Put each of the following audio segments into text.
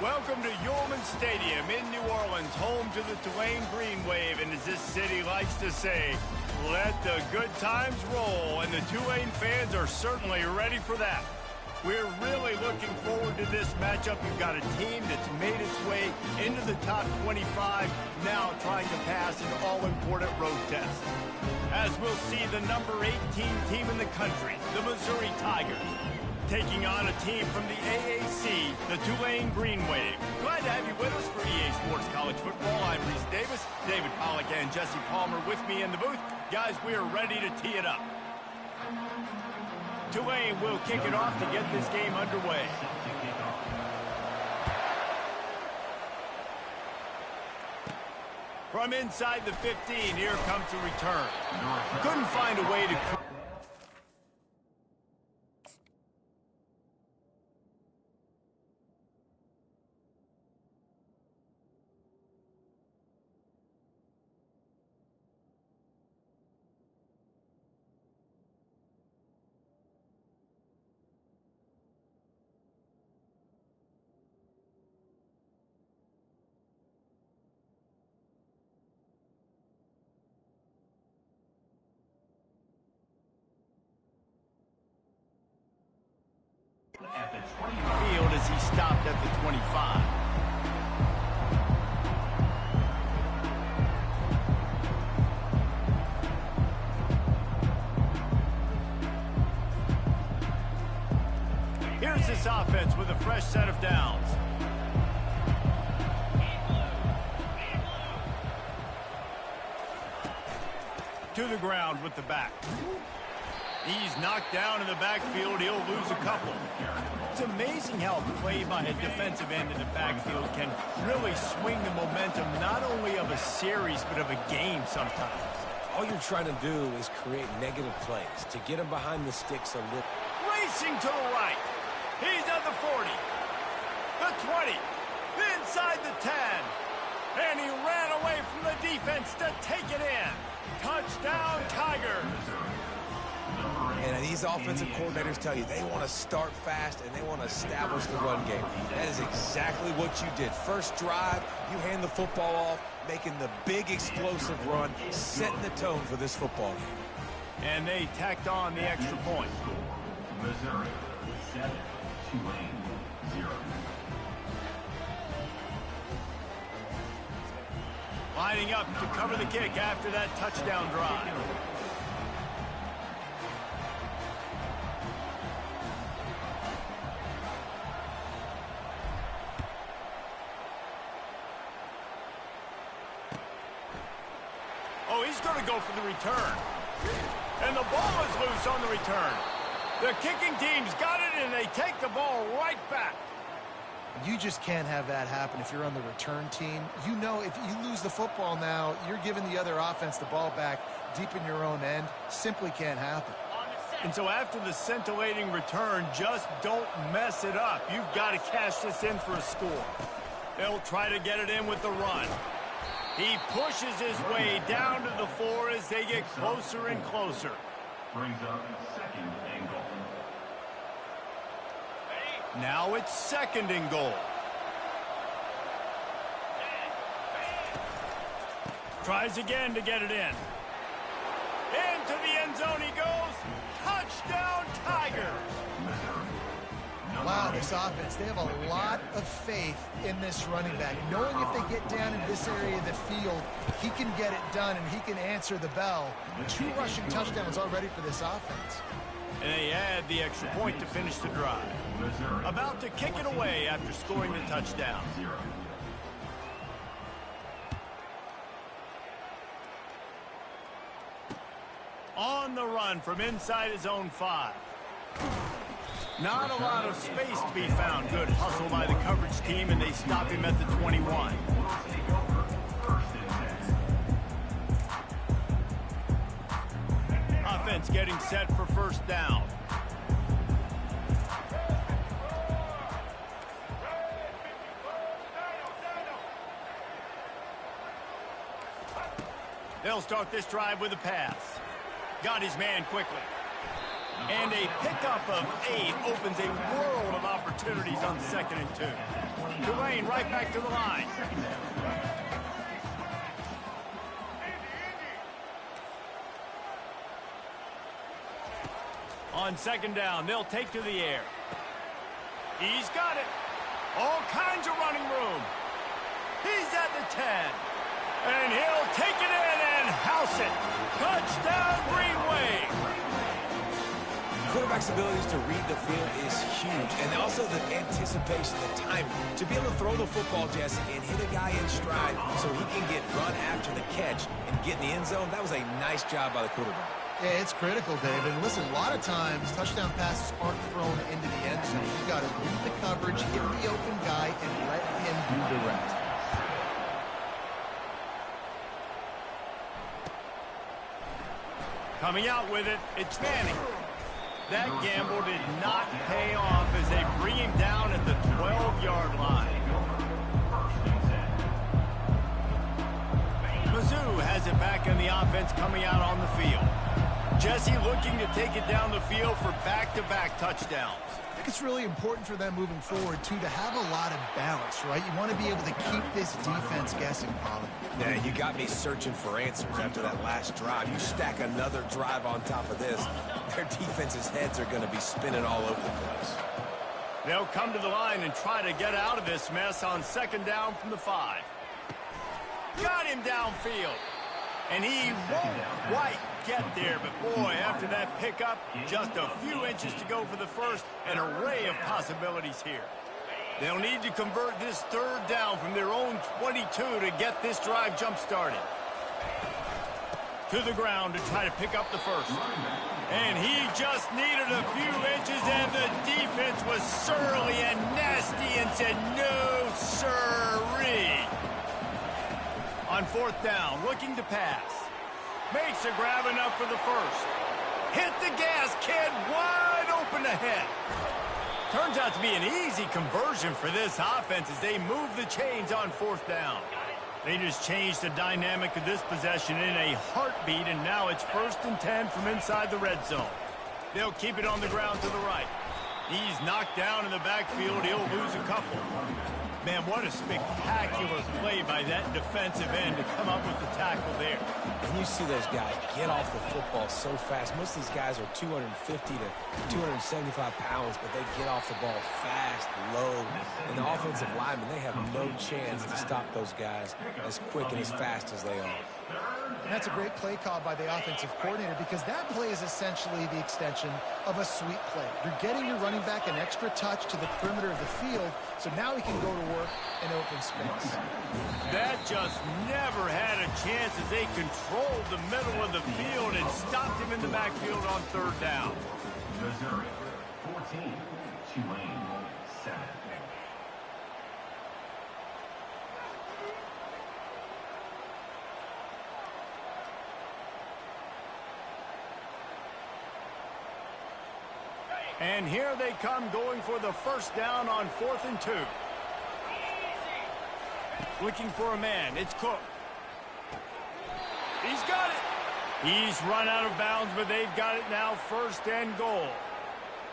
Welcome to Yulman Stadium in New Orleans, home to the Tulane Green Wave, and as this city likes to say, let the good times roll, and the Tulane fans are certainly ready for that. We're really looking forward to this matchup. You've got a team that's made its way into the top 25, now trying to pass an all-important road test. As we'll see the number 18 team in the country, the Missouri Tigers, taking on a team from the AAC, the Tulane Green Wave. Glad to have you with us for EA Sports College Football. I'm Reese Davis, David Pollack and Jesse Palmer with me in the booth. Guys, we are ready to tee it up. Tulane will kick it off to get this game underway. From inside the 15, here comes the return. Couldn't find a way to... at the 20 field as he stopped at the 25. Here's this offense with a fresh set of downs. To the ground with the back. He's knocked down in the backfield. He'll lose a couple. It's amazing how play by a defensive end in the backfield can really swing the momentum not only of a series but of a game sometimes. All you're trying to do is create negative plays to get him behind the sticks a little. Racing to the right. He's at the 40, the 20, inside the 10. And he ran away from the defense to take it in. Touchdown, Tigers. And these offensive coordinators tell you they want to start fast and they want to establish the run game. That is exactly what you did. First drive, you hand the football off, making the big explosive run, setting the tone for this football game. And they tacked on the extra point. Missouri 7, Tulane 0. Lining up to cover the kick after that touchdown drive. Oh, he's going to go for the return. And the ball is loose on the return. The kicking team's got it, and they take the ball right back. You just can't have that happen if you're on the return team. You know if you lose the football now, you're giving the other offense the ball back deep in your own end. Simply can't happen. And so after the scintillating return, just don't mess it up. You've got to cash this in for a score. They'll try to get it in with the run. He pushes his way down to the 4 as they get closer and closer. Brings up second and goal. Now it's second and goal. Tries again to get it in. Into the end zone he goes. Touchdown, Tigers. Wow, this offense, they have a lot of faith in this running back. Knowing if they get down in this area of the field, he can get it done and he can answer the bell. 2 rushing touchdowns already for this offense. And they add the extra point to finish the drive. About to kick it away after scoring the touchdown. On the run from inside his own 5. Not a lot of space to be found. Good hustle by the coverage team, and they stop him at the 21. Offense getting set for first down. They'll start this drive with a pass. Got his man quickly. And a pickup of 8 opens a world of opportunities on 2nd and 2. Tulane right back to the line. On 2nd down, they'll take to the air. He's got it. All kinds of running room. He's at the 10. And he'll take it in and house it. Touchdown, Green Wave. Quarterback's abilities to read the field is huge, and also the anticipation, the timing. To be able to throw the football, Jesse, and hit a guy in stride so he can get run after the catch and get in the end zone, that was a nice job by the quarterback. Yeah, it's critical, David. Listen, a lot of times touchdown passes aren't thrown into the end zone. You've got to read the coverage, hit the open guy, and let him do the rest. Coming out with it, it's Manning. That gamble did not pay off as they bring him down at the 12-yard line. Mizzou has it back in the offense coming out on the field. Jesse looking to take it down the field for back-to-back touchdowns. I think it's really important for them moving forward, too, to have a lot of balance, right? You want to be able to keep this defense guessing, Pollard. Yeah, you got me searching for answers after that last drive. You stack another drive on top of this, their defense's heads are going to be spinning all over the place. They'll come to the line and try to get out of this mess on 2nd down from the 5. Got him downfield. And he won't quite get there, but boy, after that pickup, just a few inches to go for the first, an array of possibilities here. They'll need to convert this 3rd down from their own 22 to get this drive jump-started. To the ground to try to pick up the first. And he just needed a few inches, and the defense was surly and nasty and said, no, sirree. On 4th down, looking to pass. Makes a grab enough for the first. Hit the gas, kid, wide open ahead. Turns out to be an easy conversion for this offense as they move the chains on 4th down. They just changed the dynamic of this possession in a heartbeat, and now it's 1st and 10 from inside the red zone. They'll keep it on the ground to the right. He's knocked down in the backfield. He'll lose a couple. Man, what a spectacular play by that defensive end to come up with the tackle there. And you see those guys get off the football so fast. Most of these guys are 250 to 275 pounds, but they get off the ball fast, low. And the offensive linemen, they have no chance to stop those guys as quick and as fast as they are. And that's a great play call by the offensive coordinator, because that play is essentially the extension of a sweep play. You're getting your running back an extra touch to the perimeter of the field, so now he can go to work in open space. That just never had a chance as they controlled the middle of the field and stopped him in the backfield on 3rd down. Missouri, 14, Tulane, 7. And here they come going for the 1st down on 4th and 2. Looking for a man. It's Cook. He's got it. He's run out of bounds, but they've got it now 1st and goal.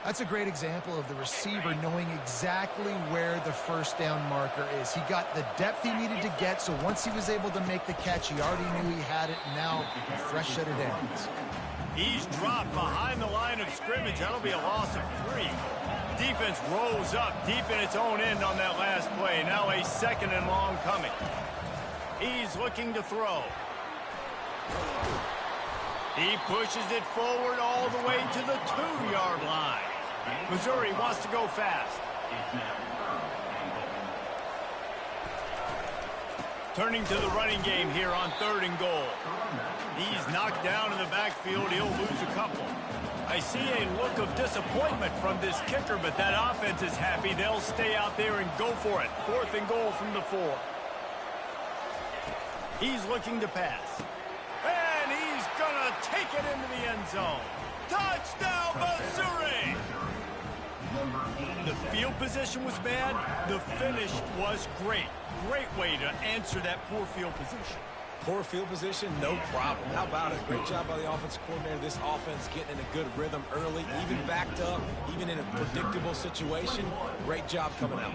That's a great example of the receiver knowing exactly where the 1st down marker is. He got the depth he needed to get, so once he was able to make the catch, he already knew he had it, and now a fresh set of downs. He's dropped behind the line of scrimmage. That'll be a loss of 3. Defense rolls up deep in its own end on that last play. Now a 2nd and long coming. He's looking to throw. He pushes it forward all the way to the 2-yard line. Missouri wants to go fast. Turning to the running game here on 3rd and goal. He's knocked down in the backfield. He'll lose a couple. I see a look of disappointment from this kicker, but that offense is happy. They'll stay out there and go for it. 4th and goal from the 4. He's looking to pass. And he's going to take it into the end zone. Touchdown, Missouri! The field position was bad. The finish was great. Great way to answer that poor field position. Poor field position, no problem. How about it? Great job by the offensive coordinator. This offense getting in a good rhythm early, even backed up, even in a predictable situation. Great job coming out.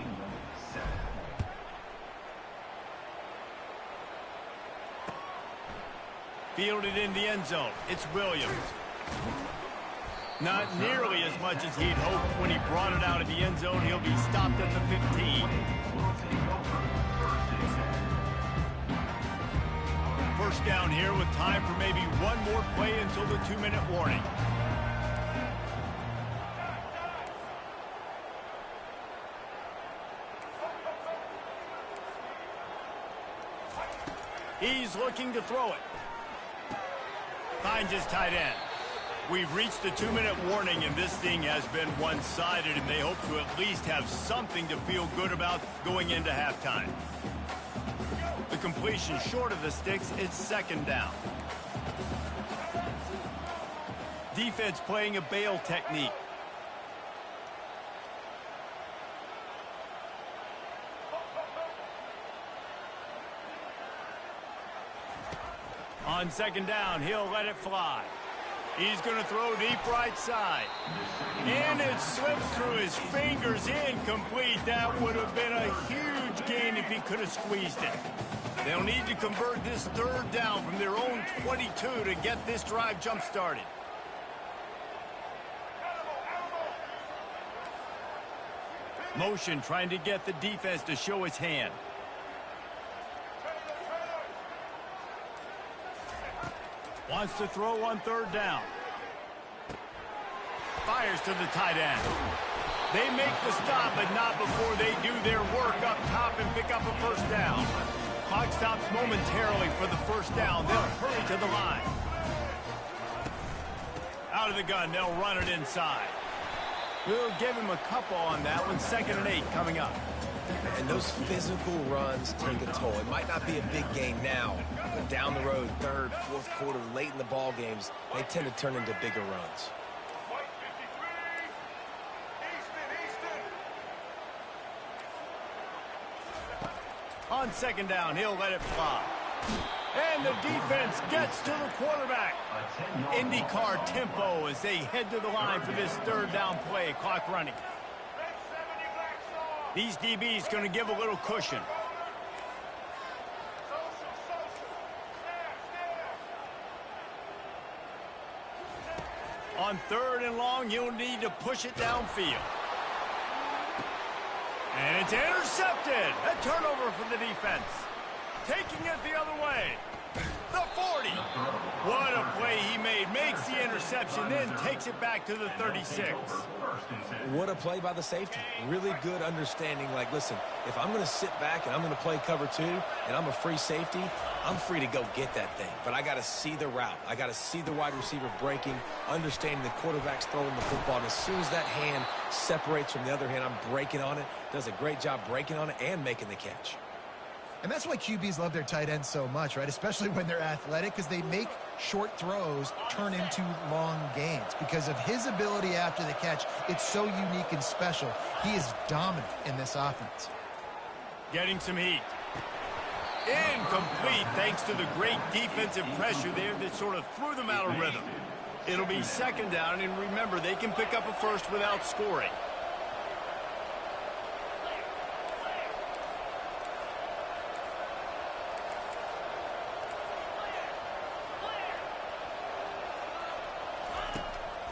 Fielded in the end zone. It's Williams. Not nearly as much as he'd hoped when he brought it out of the end zone. He'll be stopped at the 15. First down here with time for maybe one more play until the 2-minute warning. He's looking to throw it. Finds his tight end. We've reached the 2-minute warning, and this thing has been one-sided, and they hope to at least have something to feel good about going into halftime. The completion short of the sticks, it's second down. Defense playing a bail technique. On second down, he'll let it fly. He's going to throw deep right side. And it slips through his fingers, incomplete. That would have been a huge gain if he could have squeezed it. They'll need to convert this third down from their own 22 to get this drive jump-started. Motion trying to get the defense to show his hand. Wants to throw on third down. Fires to the tight end. They make the stop, but not before they do their work up top and pick up a first down. Clock stops momentarily for the first down. They'll hurry to the line. Out of the gun, they'll run it inside. We'll give him a couple on that one. 2nd and 8 coming up. And those physical runs take a toll. It might not be a big game now, but down the road, 3rd, 4th quarter, late in the ball games, they tend to turn into bigger runs. On second down, he'll let it fly. And the defense gets to the quarterback. IndyCar tempo as they head to the line for this third down play. Clock running. These DBs going to give a little cushion. On 3rd and long, you'll need to push it downfield. And it's intercepted. A turnover from the defense. Taking it the other way. The 40. What a play he made. Makes the interception, then takes it back to the 36. What a play by the safety. Really good understanding. Like, listen, if I'm going to sit back and I'm going to play cover 2 and I'm a free safety, I'm free to go get that thing. But I got to see the route. I got to see the wide receiver breaking, understanding the quarterback's throwing the football. And as soon as that hand separates from the other hand, I'm breaking on it. Does a great job breaking on it and making the catch. And that's why QBs love their tight ends so much, right? Especially when they're athletic, because they make short throws turn into long gains. Because of his ability after the catch, it's so unique and special. He is dominant in this offense. Getting some heat. Incomplete thanks to the great defensive pressure there that sort of threw them out of rhythm. It'll be second down, and remember, they can pick up a first without scoring.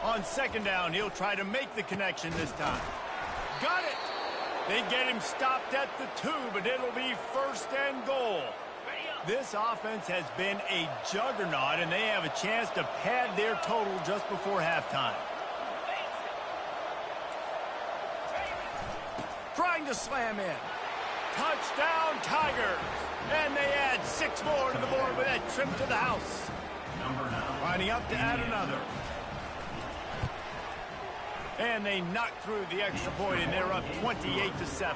On second down, he'll try to make the connection this time. Got it! They get him stopped at the 2, but it'll be 1st and goal. This offense has been a juggernaut, and they have a chance to pad their total just before halftime. Trying to slam in. Touchdown, Tigers! And they add 6 more to the board with that trip to the house. Lining up to add another. And they knock through the extra point, and they're up 28-7.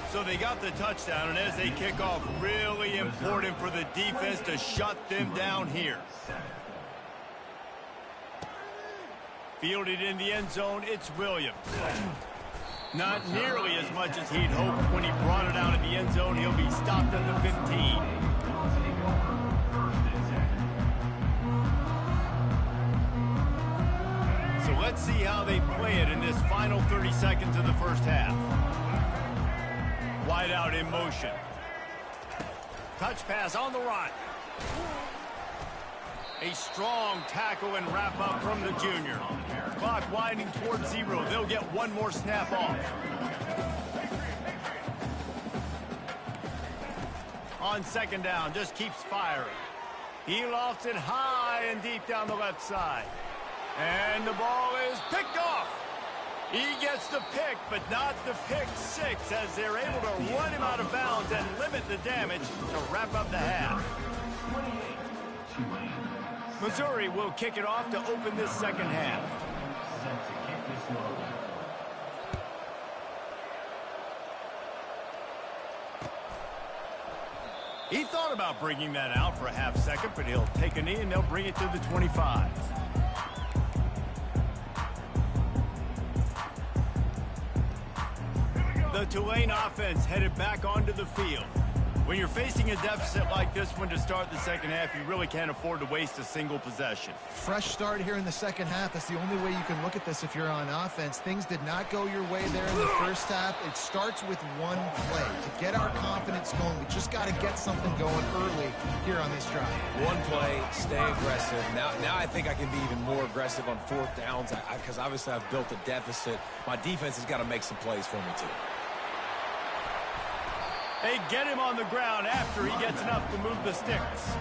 So they got the touchdown, and as they kick off, really important for the defense to shut them down here. Fielded in the end zone, it's Williams. Not nearly as much as he'd hoped when he brought it out of the end zone. He'll be stopped at the 15. Let's see how they play it in this final 30 seconds of the first half. Wide out in motion. Touch pass on the run. A strong tackle and wrap up from the junior. Clock winding towards 0. They'll get one more snap off. On second down, just keeps firing. He lofts it high and deep down the left side. And the ball is picked off. He gets the pick, but not the pick six, as they're able to run him out of bounds and limit the damage to wrap up the half. Missouri will kick it off to open this second half. He thought about bringing that out for a half second, but he'll take a knee and they'll bring it to the 25. The Tulane offense headed back onto the field. When you're facing a deficit like this one to start the second half, you really can't afford to waste a single possession. Fresh start here in the second half. That's the only way you can look at this if you're on offense. Things did not go your way there in the first half. It starts with one play. To get our confidence going, we just got to get something going early here on this drive. One play, stay aggressive. Now I think I can be even more aggressive on fourth downs because obviously I've built a deficit. My defense has got to make some plays for me too. They get him on the ground after he gets enough to move the sticks.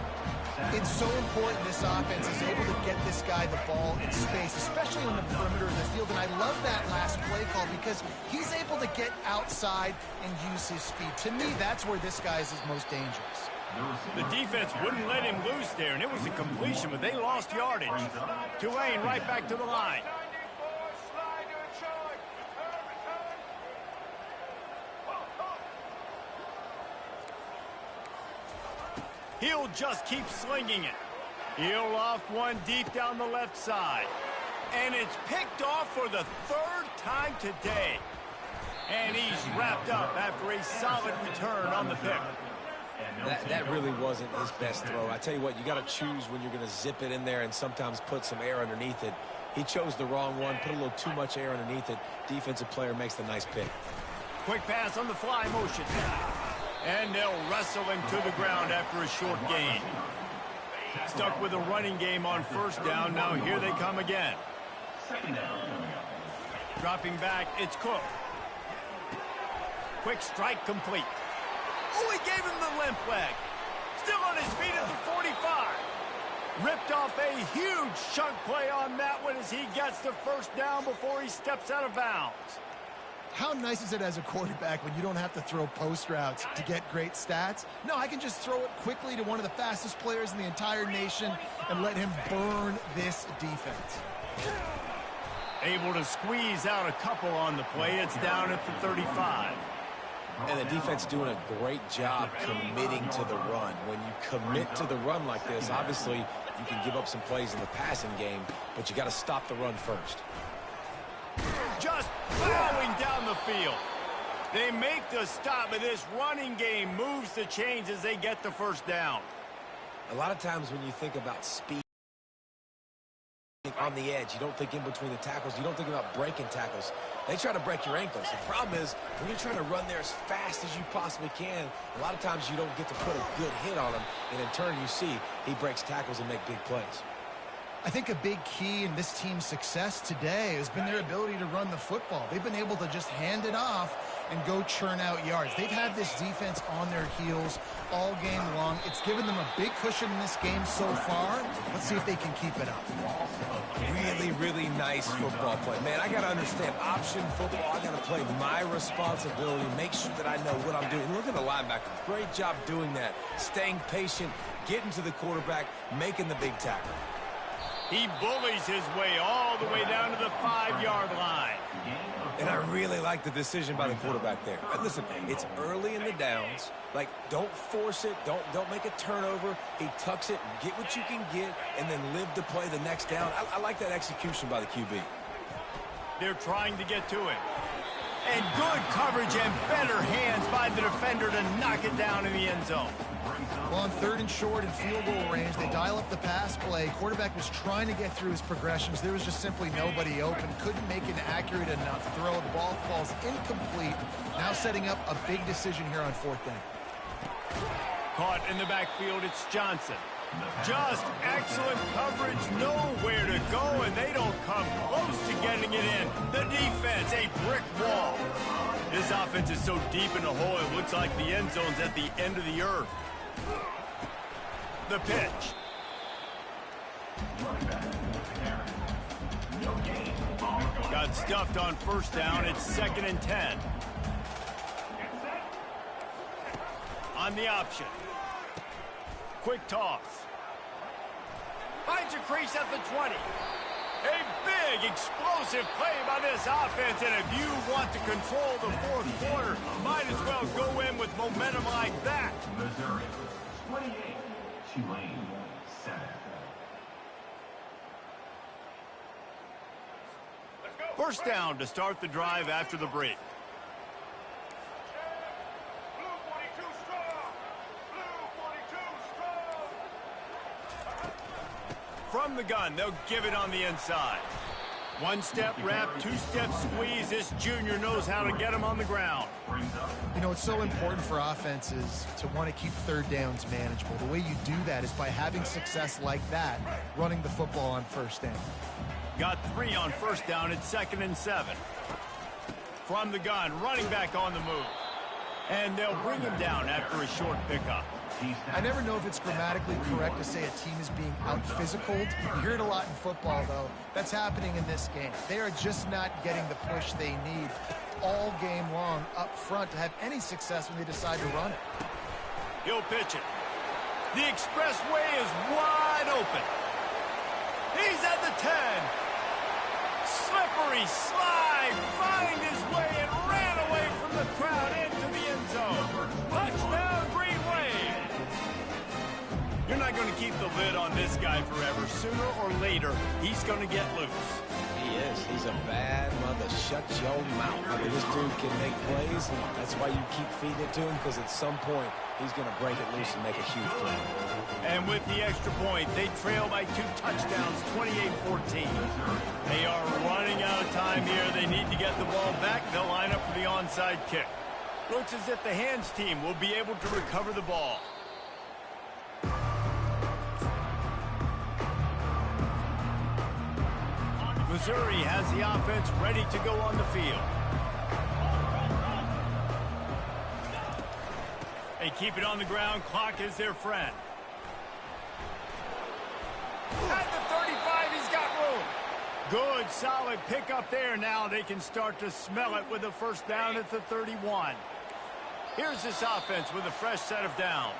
It's so important this offense is able to get this guy the ball in space, especially on the perimeter of the field. And I love that last play call because he's able to get outside and use his speed. To me, that's where this guy is his most dangerous. The defense wouldn't let him loose there, and it was a completion, but they lost yardage. Tulane right back to the line. He'll just keep slinging it. He'll loft one deep down the left side. And it's picked off for the third time today. And he's wrapped up after a solid return on the pick. That really wasn't his best throw. I tell you what, you got to choose when you're going to zip it in there and sometimes put some air underneath it. He chose the wrong one, put a little too much air underneath it. Defensive player makes the nice pick. Quick pass on the fly motion. And they'll wrestle him to the ground after a short gain. Stuck with a running game on first down. Now here they come again. Dropping back, it's Cook. Quick strike complete. Oh, he gave him the limp leg. Still on his feet at the 45. Ripped off a huge chunk play on that one as he gets the first down before he steps out of bounds. How nice is it as a quarterback when you don't have to throw post routes to get great stats? No, I can just throw it quickly to one of the fastest players in the entire nation and let him burn this defense. Able to squeeze out a couple on the play. It's down at the 35. And the defense doing a great job committing to the run. When you commit to the run like this, obviously you can give up some plays in the passing game, but you got to stop the run first. Just plowing down the field. They make the stop, but this running game moves the chains as they get the first down. A lot of times when you think about speed on the edge, you don't think in between the tackles. You don't think about breaking tackles. They try to break your ankles. The problem is when you're trying to run there as fast as you possibly can, a lot of times you don't get to put a good hit on him, and in turn you see he breaks tackles and make big plays. I think a big key in this team's success today has been their ability to run the football. They've been able to just hand it off and go churn out yards. They've had this defense on their heels all game long. It's given them a big cushion in this game so far. Let's see if they can keep it up. Really, really nice football play. Man, I got to understand option football. I got to play my responsibility, make sure that I know what I'm doing. Look at the linebacker. Great job doing that. Staying patient, getting to the quarterback, making the big tackle. He bullies his way all the way down to the 5-yard line. And I really like the decision by the quarterback there. Listen, it's early in the downs. Like, don't force it. Don't make a turnover. He tucks it, get what you can get, and then live to play the next down. I like that execution by the QB. They're trying to get to it. And good coverage and better hands by the defender to knock it down in the end zone. Well, on 3rd and short and field goal range, they dial up the pass play. Quarterback was trying to get through his progressions. There was just simply nobody open. Couldn't make an accurate enough throw. The ball falls incomplete. Now setting up a big decision here on 4th down. Caught in the backfield, it's Johnson. Just excellent coverage, nowhere to go, and they don't come close to getting it in. The defense, a brick wall. This offense is so deep in the hole, it looks like the end zone's at the end of the earth. The pitch. Got stuffed on 1st down, it's 2nd and 10. On the option. Quick toss. Finds a crease at the 20. A big, explosive play by this offense, and if you want to control the 4th quarter, might as well go in with momentum like that. Missouri, 28, Tulane, 7. First down to start the drive after the break. From the gun, they'll give it on the inside. 1-step wrap, 2-step squeeze. This junior knows how to get him on the ground. You know, it's so important for offenses to want to keep 3rd downs manageable. The way you do that is by having success like that, running the football on 1st down. Got 3 on 1st down at 2nd and 7. From the gun, running back on the move. And they'll bring him down after a short pickup. I never know if it's grammatically correct to say a team is being out-physicaled. You hear it a lot in football, though. That's happening in this game. They are just not getting the push they need all game long up front to have any success when they decide to run it. He'll pitch it. The expressway is wide open. He's at the 10. Slippery slide, find his way and ran away from the crowd into the end zone. Touchdown, Green Wave. You're not going to keep the lid on this guy forever. Sooner or later, he's going to get loose. He is. He's a bad mother. Shut your mouth. I mean, this dude can make plays. That's why you keep feeding it to him, because at some point, he's going to break it loose and make a huge play. And with the extra point, they trail by 2 touchdowns, 28-14. They are running out of time here. They need to get the ball back. They'll line up for the onside kick. Looks as if the hands team will be able to recover the ball. Missouri has the offense ready to go on the field. They keep it on the ground. Clock is their friend. At the 35, he's got room. Good, solid pickup there. Now they can start to smell it with a 1st down at the 31. Here's this offense with a fresh set of downs.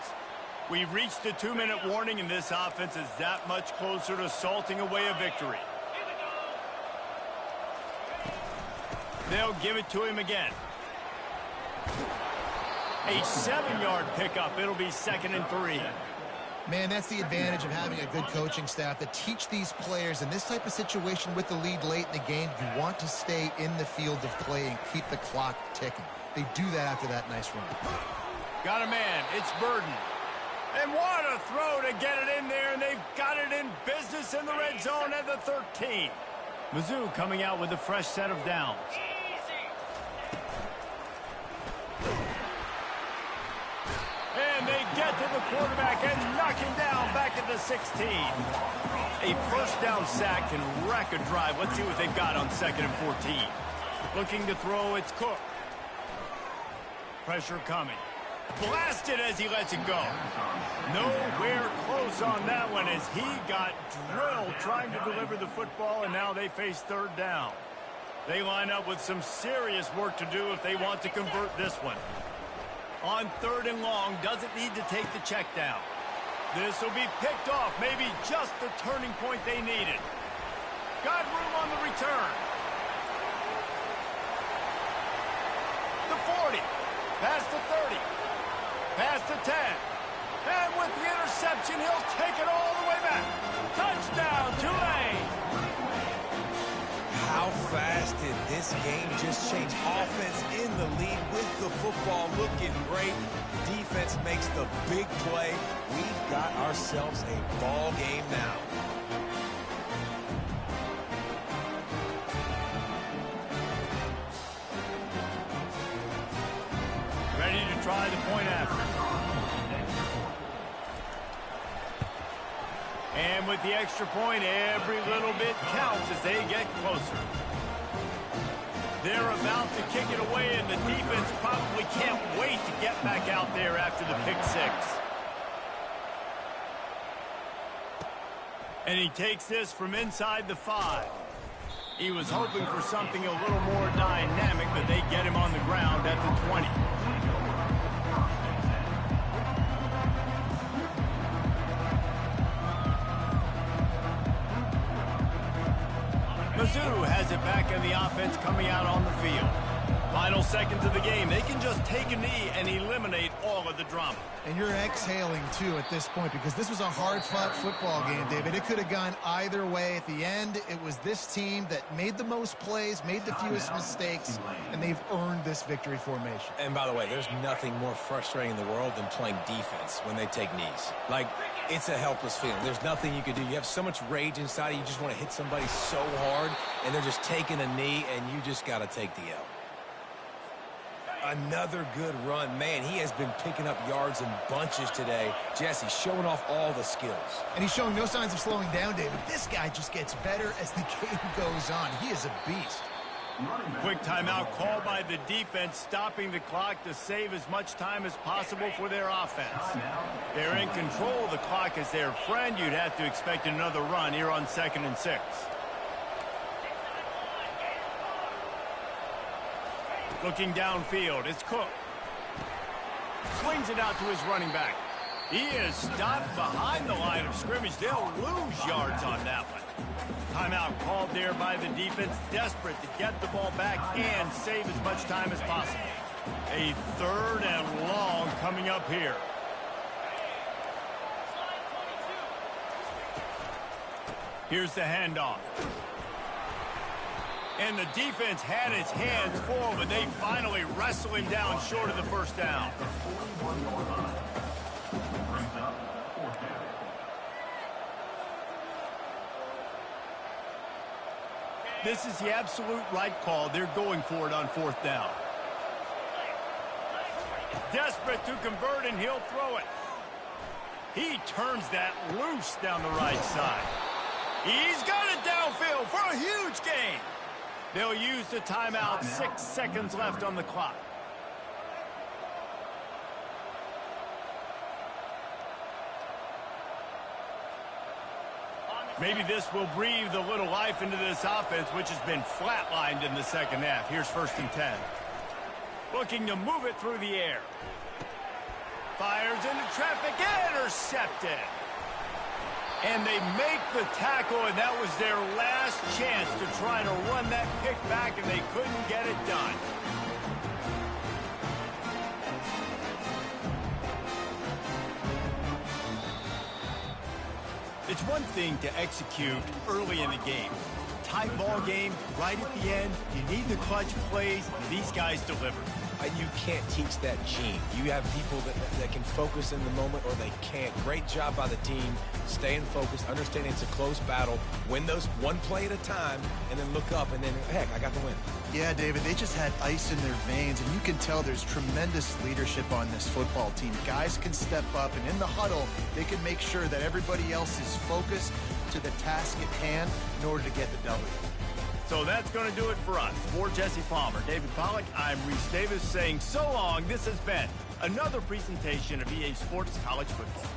We've reached the 2-minute warning, and this offense is that much closer to salting away a victory. They'll give it to him again. A 7-yard pickup. It'll be 2nd and 3. Man, that's the advantage of having a good coaching staff to teach these players in this type of situation with the lead late in the game. You want to stay in the field of play and keep the clock ticking. They do that after that nice run. Got a man. It's Burden. And what a throw to get it in there, and they've got it in business in the red zone at the 13. Mizzou coming out with a fresh set of downs. And they get to the quarterback and knock him down back at the 16. A 1st down sack can wreck a drive. Let's see what they've got on 2nd and 14. Looking to throw, it's Cook. Pressure coming. Blasted as he lets it go. Nowhere close on that one as he got drilled trying to deliver the football, and now they face 3rd down. They line up with some serious work to do if they want to convert this one. On 3rd and long, doesn't need to take the check down. This will be picked off, maybe just the turning point they needed. Got room on the return. The 40, past the 30, past the 10. And with the interception, he'll take it all the way back. Touchdown, Tulane. How fast did this game just change? Offense in the lead with the football looking great. Defense makes the big play. We've got ourselves a ball game now. Ready to try the point after. And with the extra point, every little bit counts as they get closer. They're about to kick it away, and the defense probably can't wait to get back out there after the pick six. And he takes this from inside the 5. He was hoping for something a little more dynamic, but they get him on the ground at the 20. Mizzou has it back in the offense coming out on the field. Final seconds of the game. They can just take a knee and eliminate all of the drama. And you're exhaling, too, at this point, because this was a hard-fought football game, David. It could have gone either way. At the end, it was this team that made the most plays, made the fewest mistakes, and they've earned this victory formation. And by the way, there's nothing more frustrating in the world than playing defense when they take knees. Like, it's a helpless feeling. There's nothing you can do. You have so much rage inside you. You just want to hit somebody so hard, and they're just taking a knee, and you just got to take the L. Another good run. Man, he has been picking up yards in bunches today. Jesse showing off all the skills. And he's showing no signs of slowing down, David. This guy just gets better as the game goes on. He is a beast. Quick timeout called by the defense, stopping the clock to save as much time as possible for their offense. They're in control of the clock as their friend. You'd have to expect another run here on 2nd and 6. Looking downfield, it's Cook. Swings it out to his running back. He is stopped behind the line of scrimmage. They'll lose yards on that one. Timeout called there by the defense, desperate to get the ball back and save as much time as possible. A 3rd and long coming up here. Here's the handoff. And the defense had its hands full, but they finally wrestle him down short of the first down. This is the absolute right call. They're going for it on 4th down. Desperate to convert, and he'll throw it. He turns that loose down the right side. He's got it downfield for a huge gain. They'll use the timeout. 6 seconds left on the clock. Maybe this will breathe a little life into this offense, which has been flatlined in the second half. Here's 1st and 10. Looking to move it through the air. Fires into traffic, intercepted. And they make the tackle, and that was their last chance to try to run that pick back, and they couldn't get it done. It's one thing to execute early in the game. Tight ball game, right at the end, you need the clutch plays, and these guys deliver. You can't teach that gene. You have people that can focus in the moment, or they can't. Great job by the team, staying focused, understanding it's a close battle, win those one play at a time, and then look up, and then, heck, I got the win. Yeah, David, they just had ice in their veins, and you can tell there's tremendous leadership on this football team. Guys can step up, and in the huddle, they can make sure that everybody else is focused to the task at hand in order to get the W. So that's going to do it for us. For Jesse Palmer, David Pollack, I'm Reese Davis saying so long. This has been another presentation of EA Sports College Football.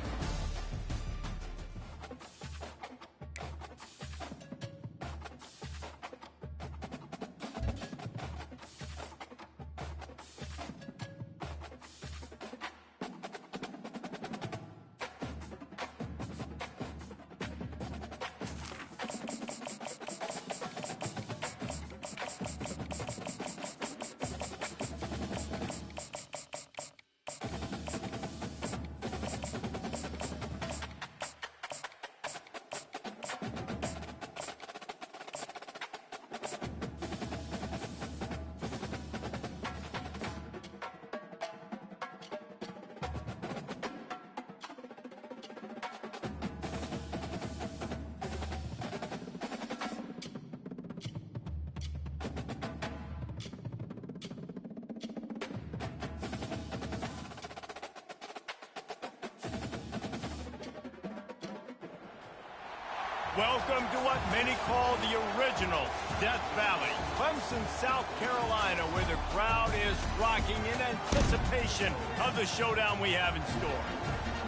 Welcome to what many call the original Death Valley, Clemson, South Carolina, where the crowd is rocking in anticipation of the showdown we have in store.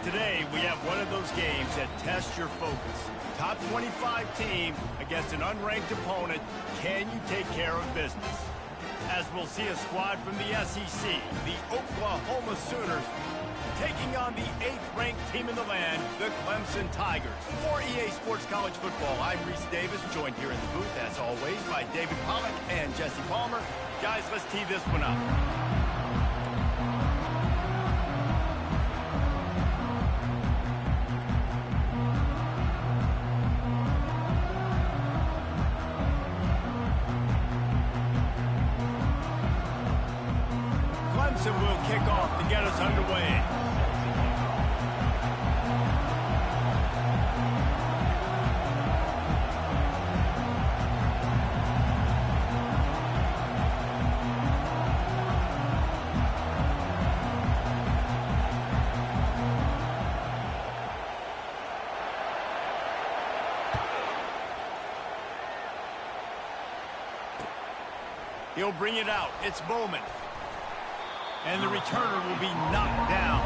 Today, we have one of those games that tests your focus. Top 25 team against an unranked opponent. Can you take care of business? As we'll see a squad from the SEC, the Oklahoma Sooners, taking on the 8th-ranked team in the land, the Clemson Tigers. For EA Sports College Football, I'm Reese Davis, joined here in the booth, as always, by David Pollack and Jesse Palmer. Guys, let's tee this one up. Clemson will kick off to get us underway. He'll bring it out. It's Bowman. And the returner will be knocked down.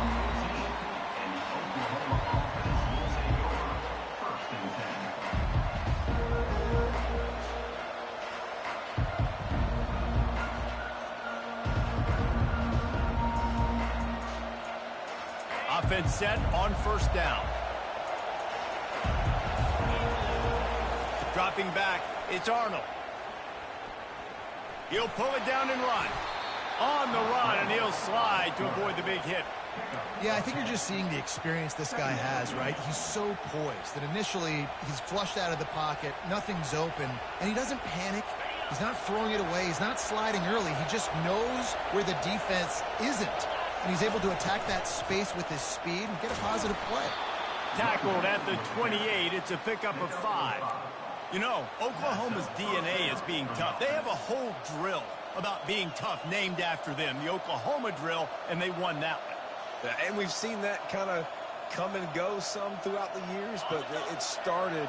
Offense set on first down. Dropping back, it's Arnold. He'll pull it down and run. On the run, and he'll slide to avoid the big hit. Yeah, I think you're just seeing the experience this guy has, right? He's so poised that initially he's flushed out of the pocket, nothing's open, and he doesn't panic. He's not throwing it away. He's not sliding early. He just knows where the defense isn't, and he's able to attack that space with his speed and get a positive play. Tackled at the 28. It's a pickup of 5. You know, Oklahoma's DNA is being tough. They have a whole drill about being tough named after them, the Oklahoma drill, and they won that one. And we've seen that kind of come and go some throughout the years, but it started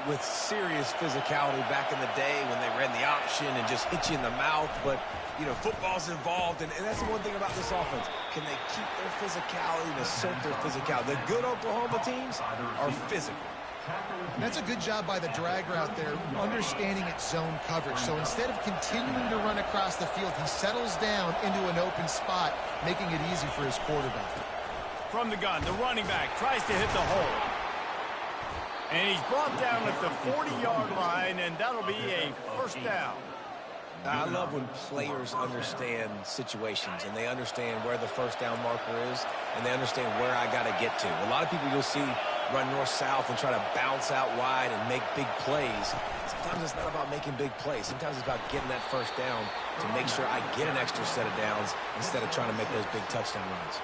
with serious physicality back in the day when they ran the option and just hit you in the mouth. But, you know, football's involved, and that's the one thing about this offense. Can they keep their physicality and assert their physicality? The good Oklahoma teams are physical. And that's a good job by the drag route there, understanding its zone coverage. So instead of continuing to run across the field, he settles down into an open spot, making it easy for his quarterback. From the gun, the running back tries to hit the hole. And he's brought down at the 40-yard line, and that'll be a first down. I love when players understand situations and they understand where the first down marker is and they understand where I got to get to. A lot of people you'll see run north-south and try to bounce out wide and make big plays. Sometimes it's not about making big plays. Sometimes it's about getting that first down to make sure I get an extra set of downs instead of trying to make those big touchdown runs.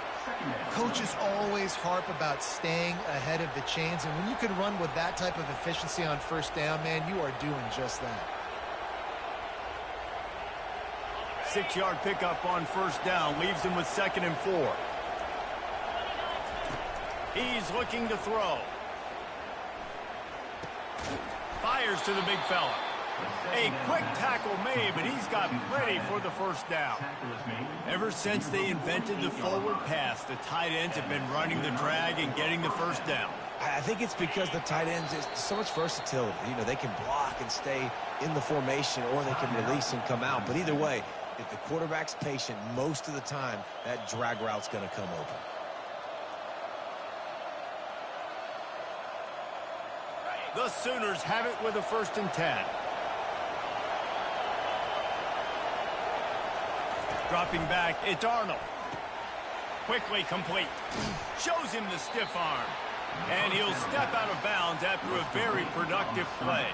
Coaches always harp about staying ahead of the chains, and when you can run with that type of efficiency on first down, man, you are doing just that. 6-yard pickup on first down leaves him with 2nd and 4. He's looking to throw. Fires to the big fella. A quick tackle made, but he's got plenty for the first down. Ever since they invented the forward pass, the tight ends have been running the drag and getting the first down. I think it's because the tight ends is so much versatility. You know, they can block and stay in the formation, or they can release and come out. But either way, if the quarterback's patient, most of the time, that drag route's going to come open. The Sooners have it with a 1st and 10. Dropping back, it's Arnold. Quickly complete. Shows him the stiff arm. And he'll step out of bounds after a very productive play.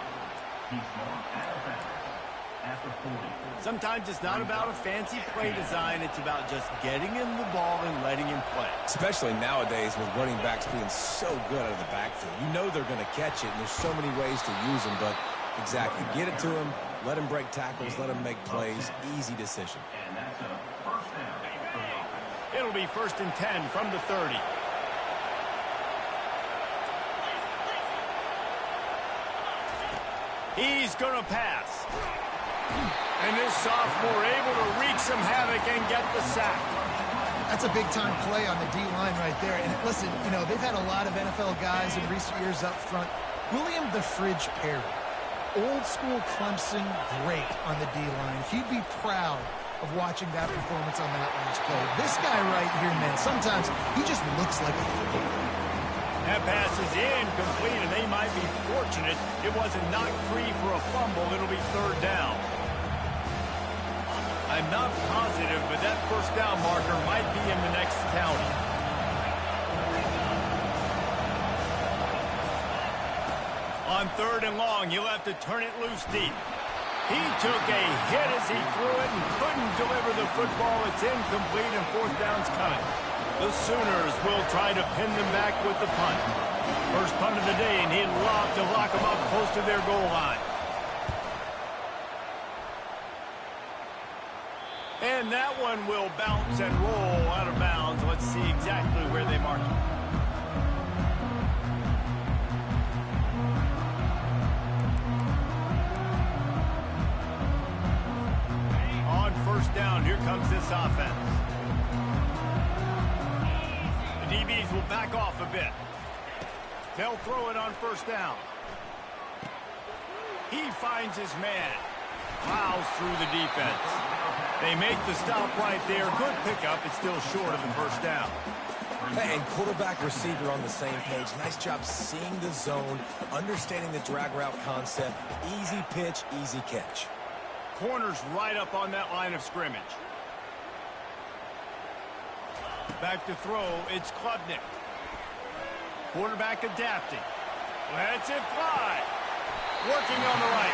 Sometimes it's not about a fancy play design. It's about just getting him the ball and letting him play. Especially nowadays with running backs being so good out of the backfield. You know they're going to catch it, and there's so many ways to use them. But exactly, get it to him, let him break tackles, let him make plays. Easy decision. It'll be 1st and 10 from the 30. He's going to pass. And this sophomore able to wreak some havoc and get the sack. That's a big-time play on the D-line right there. And listen, you know, they've had a lot of NFL guys in recent years up front. William the Fridge Perry, old-school Clemson great on the D-line. He'd be proud of watching that performance on that last play. This guy right here, man, sometimes he just looks like a footballer. That pass is incomplete, and they might be fortunate it wasn't knocked free for a fumble. It'll be third down. I'm not positive, but that first down marker might be in the next county. On third and long, he'll have to turn it loose deep. He took a hit as he threw it and couldn't deliver the football. It's incomplete, and fourth down's coming. The Sooners will try to pin them back with the punt. First punt of the day, and he'd love to lock them up close to their goal line. And that one will bounce and roll out of bounds. Let's see exactly where they mark it. On first down, here comes this offense. The DBs will back off a bit. They'll throw it on first down. He finds his man. Plows through the defense. They make the stop right there. Good pickup. It's still short of the first down. Hey, and quarterback receiver on the same page. Nice job seeing the zone, understanding the drag route concept. Easy pitch, easy catch. Corner's right up on that line of scrimmage. Back to throw. It's Klubnik. Quarterback adapting. Lets it fly. Working on the right.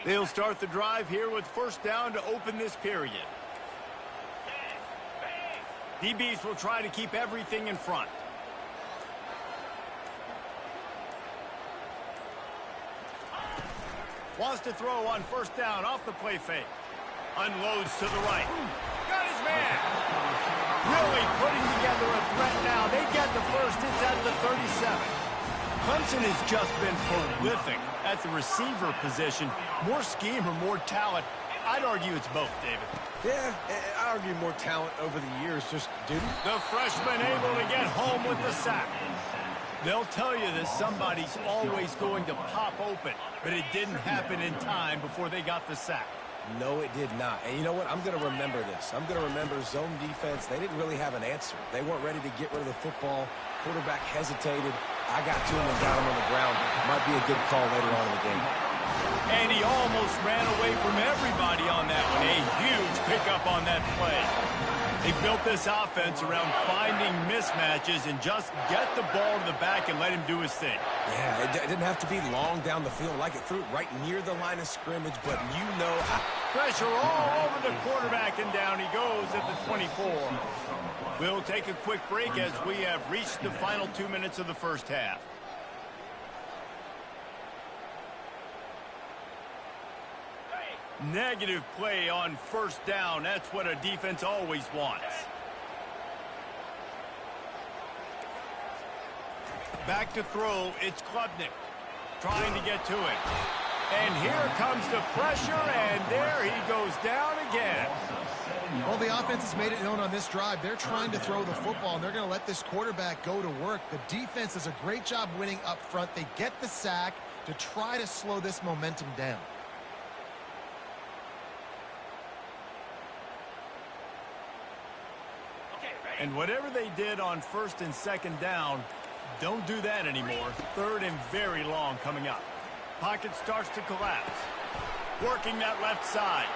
They'll start the drive here with first down to open this period. DBs will try to keep everything in front. Wants to throw on first down off the play fake. Unloads to the right. Got his man. Really putting together a threat now. They get the first. It's at the 37. Clemson has just been prolific at the receiver position. More scheme or more talent? I'd argue it's both, David. Yeah, I argue more talent over the years just didn't. The freshman able to get home with the sack. They'll tell you that somebody's always going to pop open, but it didn't happen in time before they got the sack. No, it did not. And you know what? I'm going to remember this. I'm going to remember zone defense. They didn't really have an answer. They weren't ready to get rid of the football. Quarterback hesitated. I got to him and got him on the ground. Might be a good call later on in the game. And he almost ran away from everybody on that one. A huge pickup on that play. They built this offense around finding mismatches and just get the ball to the back and let him do his thing. Yeah, it didn't have to be long down the field. Like it threw it right near the line of scrimmage, but you know... Pressure all over the quarterback, and down he goes at the 24. We'll take a quick break as we have reached the final 2 minutes of the first half. Negative play on first down. That's what a defense always wants. Back to throw. It's Klubnik trying to get to it. And here comes the pressure, and there he goes down again. Well, the offense has made it known on this drive. They're trying to throw the football, and they're going to let this quarterback go to work. The defense does a great job winning up front. They get the sack to try to slow this momentum down. And whatever they did on first and second down, don't do that anymore. Third and very long coming up. Pocket starts to collapse. Working that left side.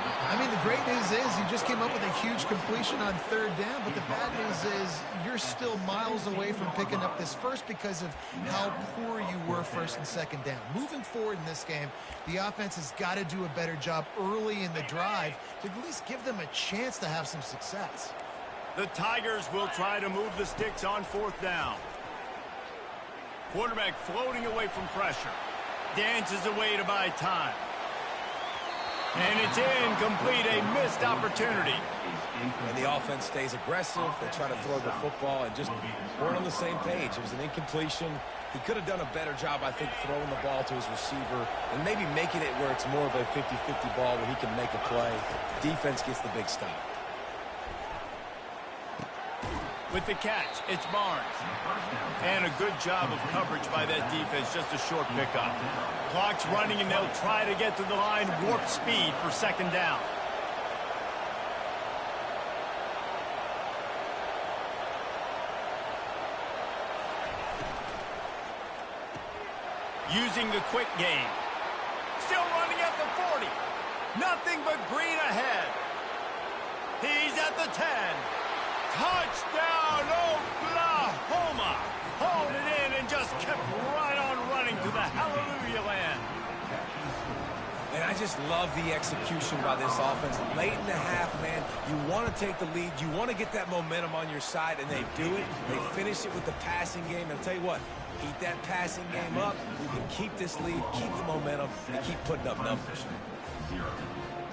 I mean, the great news is you just came up with a huge completion on third down, but the bad news is you're still miles away from picking up this first because of how poor you were first and second down. Moving forward in this game, the offense has got to do a better job early in the drive to at least give them a chance to have some success. The Tigers will try to move the sticks on fourth down. Quarterback floating away from pressure. Dances away to buy time. And it's incomplete, a missed opportunity. And the offense stays aggressive. They try to throw the football and just weren't on the same page. It was an incompletion. He could have done a better job, I think, throwing the ball to his receiver and maybe making it where it's more of a 50-50 ball where he can make a play. Defense gets the big stop. With the catch, it's Barnes. And a good job of coverage by that defense, just a short pickup. Clock's running, and they'll try to get to the line, warp speed for second down. Using the quick game. Still running at the 40. Nothing but green ahead. He's at the 10. Touchdown, Oklahoma! Hauled it in and just kept right on running to the hallelujah land. And I just love the execution by this offense. Late in the half, man, you want to take the lead. You want to get that momentum on your side, and they do it. They finish it with the passing game. And I'll tell you what, keep that passing game up. You can keep this lead, keep the momentum, and keep putting up numbers.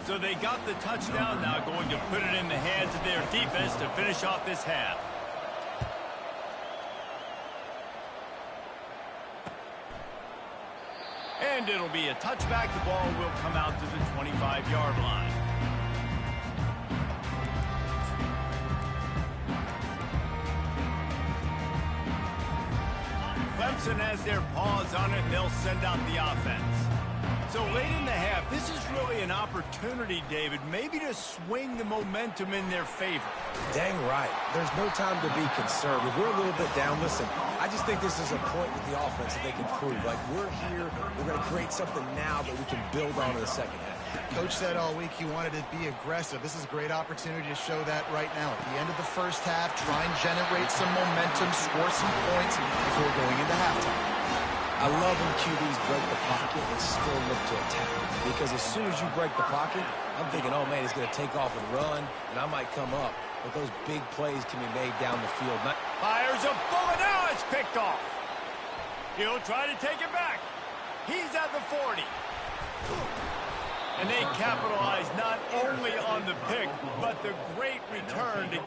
So they got the touchdown, now going to put it in the hands of their defense to finish off this half. And it'll be a touchback. The ball will come out to the 25-yard line. Clemson has their paws on it, and they'll send out the offense. So late in the half, this is really an opportunity, David, maybe to swing the momentum in their favor. Dang right. There's no time to be conservative. We're a little bit down. Listen, I just think this is a point with the offense that they can prove. Like, we're here, we're going to create something now that we can build on in the second half. Coach said all week he wanted to be aggressive. This is a great opportunity to show that right now. At the end of the first half, try and generate some momentum, score some points before going into halftime. I love when QBs break the pocket and still look to attack. Because as soon as you break the pocket, I'm thinking, oh, man, he's going to take off and run, and I might come up. But those big plays can be made down the field. Fires a bullet. Now it's picked off. He'll try to take it back. He's at the 40. And they capitalize not only on the pick, but the great return to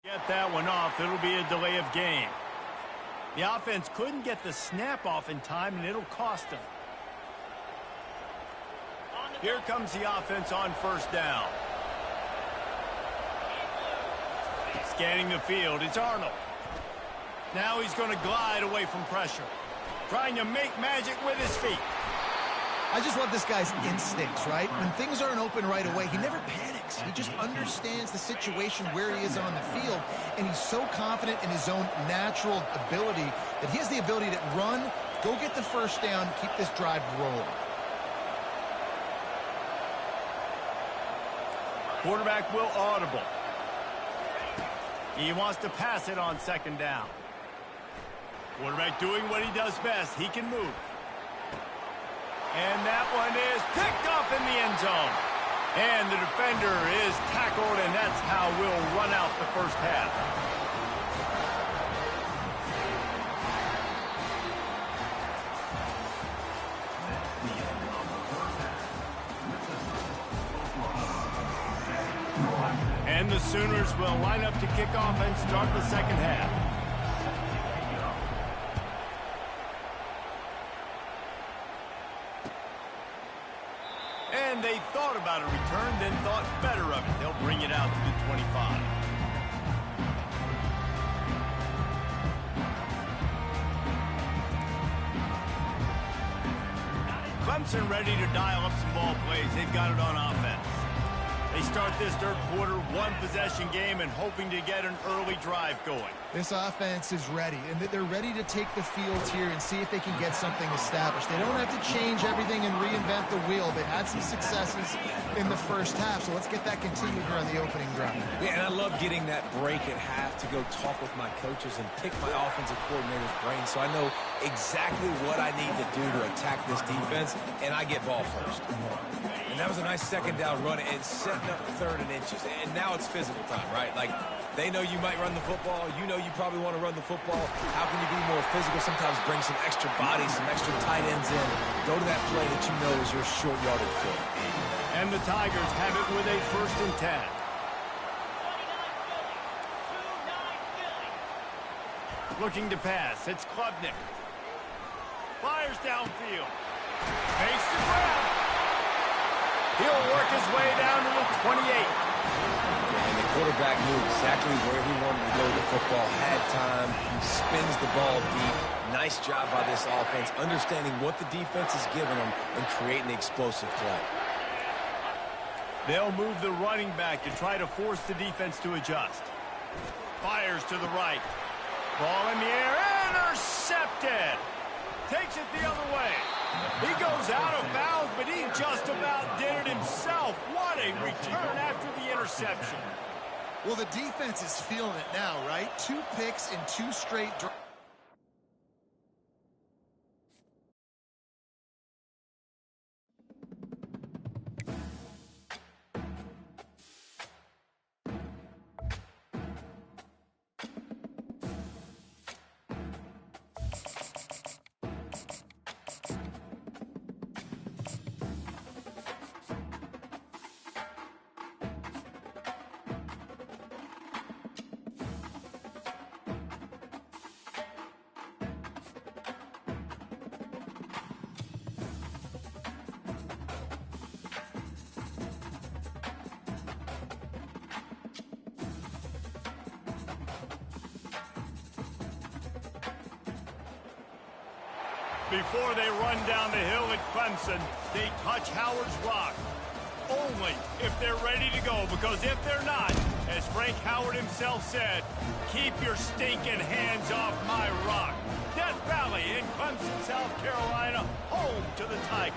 get that one off. It'll be a delay of game. The offense couldn't get the snap off in time, and it'll cost them. Here comes the offense on first down. Scanning the field, it's Arnold. Now he's going to glide away from pressure. Trying to make magic with his feet. I just love this guy's instincts, right? When things aren't open right away, he never panics. He just understands the situation where he is on the field, and he's so confident in his own natural ability that he has the ability to run, go get the first down, keep this drive rolling. Quarterback will audible. He wants to pass it on second down. Quarterback doing what he does best. He can move. And that one is picked up in the end zone. And the defender is tackled, and that's how we'll run out the first half. And the Sooners will line up to kick off and start the second half. And they thought about about a return, then thought better of it. They'll bring it out to the 25. Clemson ready to dial up some ball plays. They've got it on offense. They start this third quarter, one-possession game, and hoping to get an early drive going. This offense is ready, and they're ready to take the field here and see if they can get something established. They don't have to change everything and reinvent the wheel. They've had some successes in the first half, so let's get that continued here on the opening drive. Yeah, and I love getting that break at half to go talk with my coaches and pick my offensive coordinator's brain so I know exactly what I need to do to attack this defense, and I get ball first. And that was a nice second down run and setting up third and inches. And now it's physical time, right? Like, they know you might run the football. You know you probably want to run the football. How can you be more physical? Sometimes bring some extra bodies, some extra tight ends in. Go to that play that you know is your short yardage play. And the Tigers have it with a 1st and 10. Looking to pass. It's Klubnik. Fires downfield. Fakes the grab. He'll work his way down to the 28. And the quarterback knew exactly where he wanted to go with the football, had time, spins the ball deep. Nice job by this offense, understanding what the defense is giving them and creating the explosive play. They'll move the running back to try to force the defense to adjust. Fires to the right. Ball in the air, intercepted. Takes it the other way. He goes out of bounds, but he just about did it himself. What a return after the interception. Well, the defense is feeling it now, right? 2 picks in 2 straight drives. Before they run down the hill at Clemson, they touch Howard's rock. Only if they're ready to go, because if they're not, as Frank Howard himself said, keep your stinking hands off my rock. Death Valley in Clemson, South Carolina, home to the Tigers.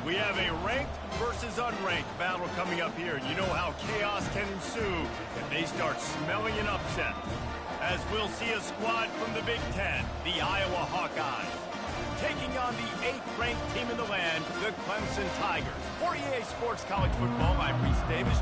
We have a ranked versus unranked battle coming up here. You know how chaos can ensue if they start smelling an upset. As we'll see a squad from the Big Ten, the Iowa Hawkeyes, taking on the 8th-ranked team in the land, the Clemson Tigers. For EA Sports College Football, I'm Reese Davis.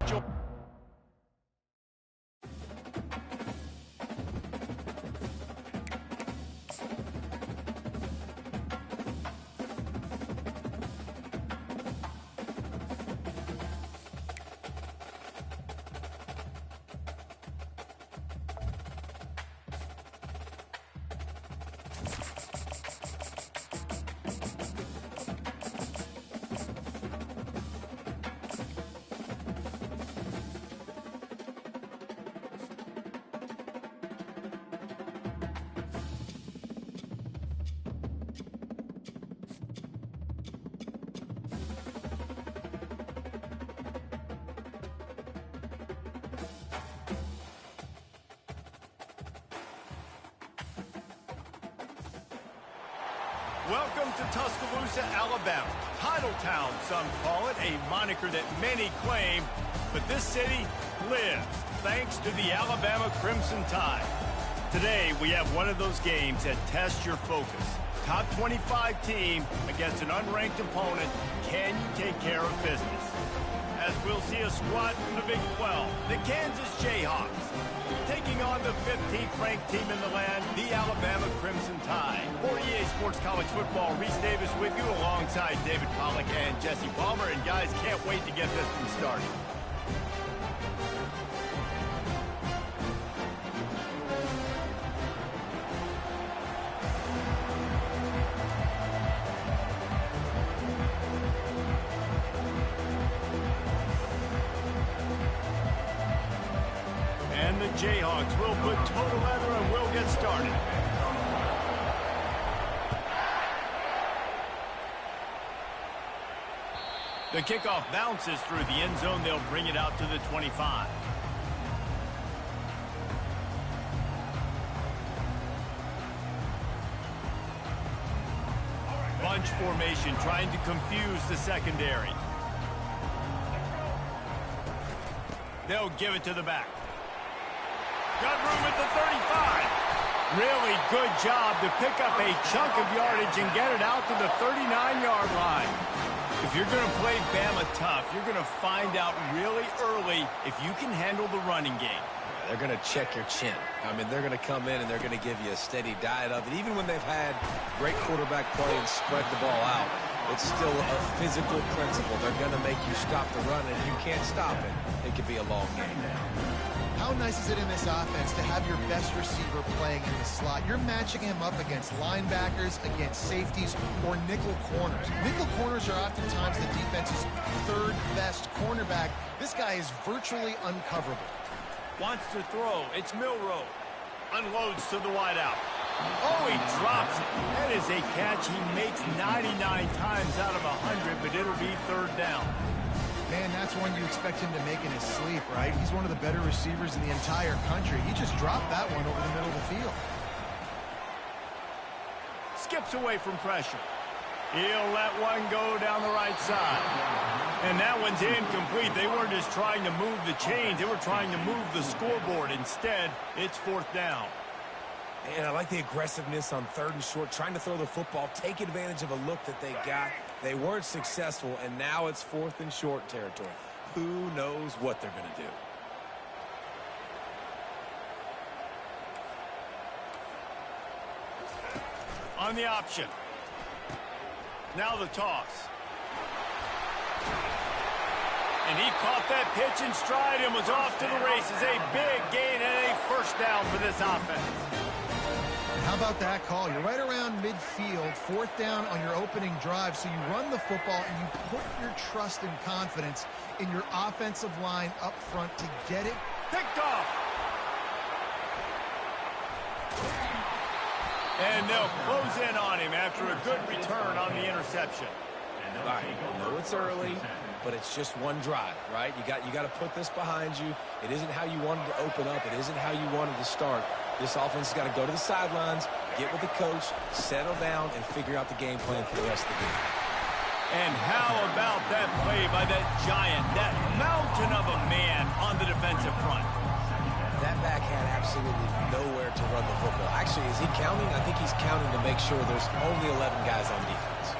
Welcome to Tuscaloosa, Alabama. Titletown, some call it, a moniker that many claim, but this city lives thanks to the Alabama Crimson Tide. Today, we have one of those games that tests your focus. Top 25 team against an unranked opponent. Can you take care of business? As we'll see a squad from the Big 12, the Kansas Jayhawks, taking on the 15th ranked team in the land, the Alabama Crimson Tide. For EA Sports College Football, Reese Davis with you alongside David Pollack and Jesse Palmer. And guys, can't wait to get this one started. from the Jayhawks. We'll put total leather and we'll get started. The kickoff bounces through the end zone. They'll bring it out to the 25. Bunch formation trying to confuse the secondary. They'll give it to the back. Got room at the 35. Really good job to pick up a chunk of yardage and get it out to the 39-yard line. If you're going to play Bama tough, you're going to find out really early if you can handle the running game. They're going to check your chin. I mean, they're going to come in and they're going to give you a steady diet of it. Even when they've had great quarterback play and spread the ball out, it's still a physical principle. They're going to make you stop the run, and you can't stop it. It could be a long game. How nice is it in this offense to have your best receiver playing in the slot? You're matching him up against linebackers, against safeties, or nickel corners. Nickel corners are oftentimes the defense's third best cornerback. This guy is virtually uncoverable. Wants to throw. It's Milroe. Unloads to the wideout. Oh, he drops it. That is a catch he makes 99 times out of 100, but it'll be third down. Man, that's one you expect him to make in his sleep, right? He's one of the better receivers in the entire country. He just dropped that one over the middle of the field. Skips away from pressure. He'll let one go down the right side. And that one's incomplete. They weren't just trying to move the chains. They were trying to move the scoreboard. Instead, it's fourth down. And I like the aggressiveness on third and short, trying to throw the football, take advantage of a look that they got. They weren't successful, and now it's fourth and short territory. Who knows what they're going to do? On the option. Now the toss. And he caught that pitch in stride and was off to the races. A big gain and a first down for this offense. How about that call? You're right around midfield, fourth down on your opening drive, so you run the football and you put your trust and confidence in your offensive line up front to get it picked off. And they'll close in on him after a good return on the interception. All right, I know it's early, but it's just one drive, right? You got to put this behind you. It isn't how you wanted to open up. It isn't how you wanted to start. This offense has got to go to the sidelines, get with the coach, settle down, and figure out the game plan for the rest of the game. And how about that play by that giant, that mountain of a man on the defensive front? That back had absolutely nowhere to run the football. Actually, is he counting? I think he's counting to make sure there's only 11 guys on defense.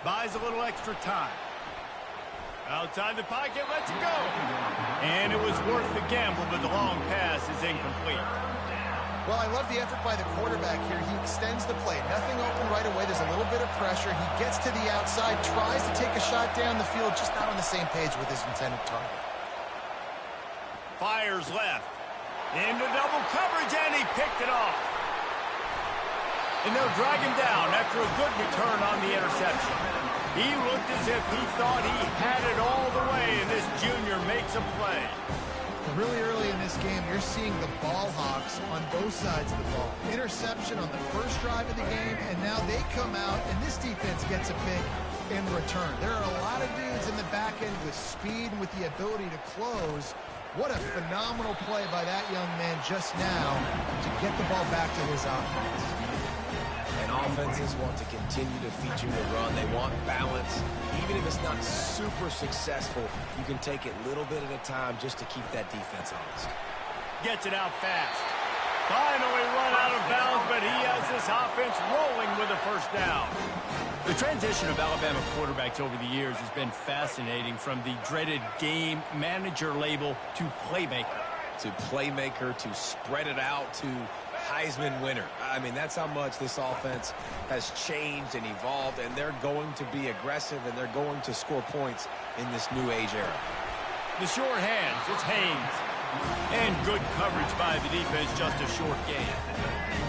Buys a little extra time. Outside the pocket, lets it go. And it was worth the gamble, but the long pass is incomplete. Well, I love the effort by the quarterback here. He extends the play. Nothing open right away. There's a little bit of pressure. He gets to the outside, tries to take a shot down the field, just not on the same page with his intended target. Fires left. Into double coverage, and he picked it off. And they'll drag him down after a good return on the interception. He looked as if he thought he had it all the way, and this junior makes a play. Really early in this game, you're seeing the ball hawks on both sides of the ball. Interception on the first drive of the game, and now they come out, and this defense gets a pick in return. There are a lot of dudes in the back end with speed and with the ability to close. What a phenomenal play by that young man just now to get the ball back to his offense. And offenses want to continue to feature the run. They want balance. Even if it's not super successful, you can take it little bit at a time just to keep that defense honest. Gets it out fast. Finally run out of bounds, but he has this offense rolling with a first down. The transition of Alabama quarterbacks over the years has been fascinating, from the dreaded game manager label to playmaker. To playmaker, to spread it out, to Heisman winner. I mean, that's how much this offense has changed and evolved, and they're going to be aggressive, and they're going to score points in this new age era. The short hands, it's Haynes. And good coverage by the defense, just a short gain.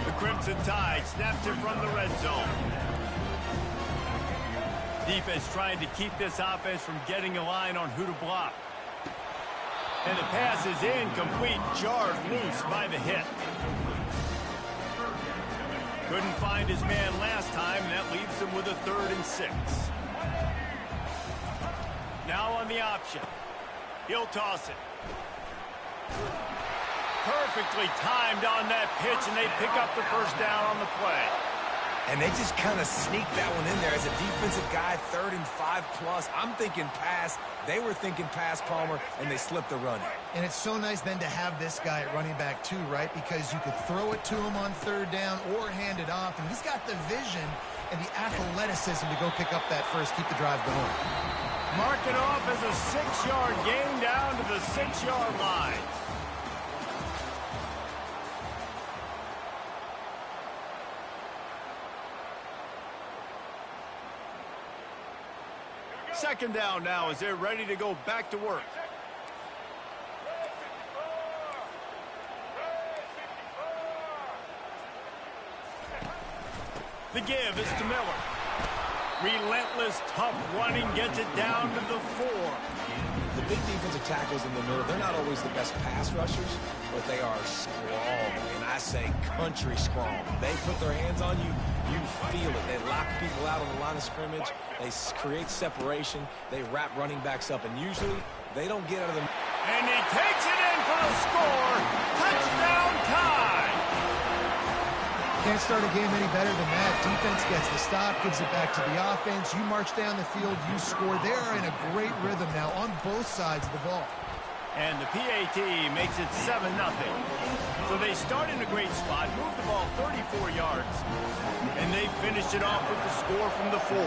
The Crimson Tide snaps it from the red zone. Defense trying to keep this offense from getting a line on who to block. And the pass is incomplete, jarred loose by the hit. Couldn't find his man last time, and that leaves him with a 3rd and 6. Now on the option. He'll toss it. Perfectly timed on that pitch, and they pick up the first down on the play. And they just kind of sneaked that one in there as a defensive guy, 3rd and 5+. I'm thinking pass. They were thinking pass, Palmer, and they slipped the run. And it's so nice then to have this guy at running back too, right? Because you could throw it to him on 3rd down or hand it off. And he's got the vision and the athleticism to go pick up that first, keep the drive going. Mark it off as a 6-yard gain down to the 6-yard line. Second down now as they're ready to go back to work. The give is to Miller. Relentless, tough running gets it down to the 4. The big defensive tackles in the middle, they're not always the best pass rushers, but they are strong, and I say country strong. They put their hands on you, you feel it. They lock people out on the line of scrimmage. They create separation. They wrap running backs up, and usually they don't get out of the... And he takes it in for the score. Touchdown tie. Can't start a game any better than that. Defense gets the stop, gives it back to the offense. You march down the field, you score. They are in a great rhythm now on both sides of the ball. And the PAT makes it 7-0. So they start in a great spot, move the ball 34 yards, and they finished it off with the score from the 4.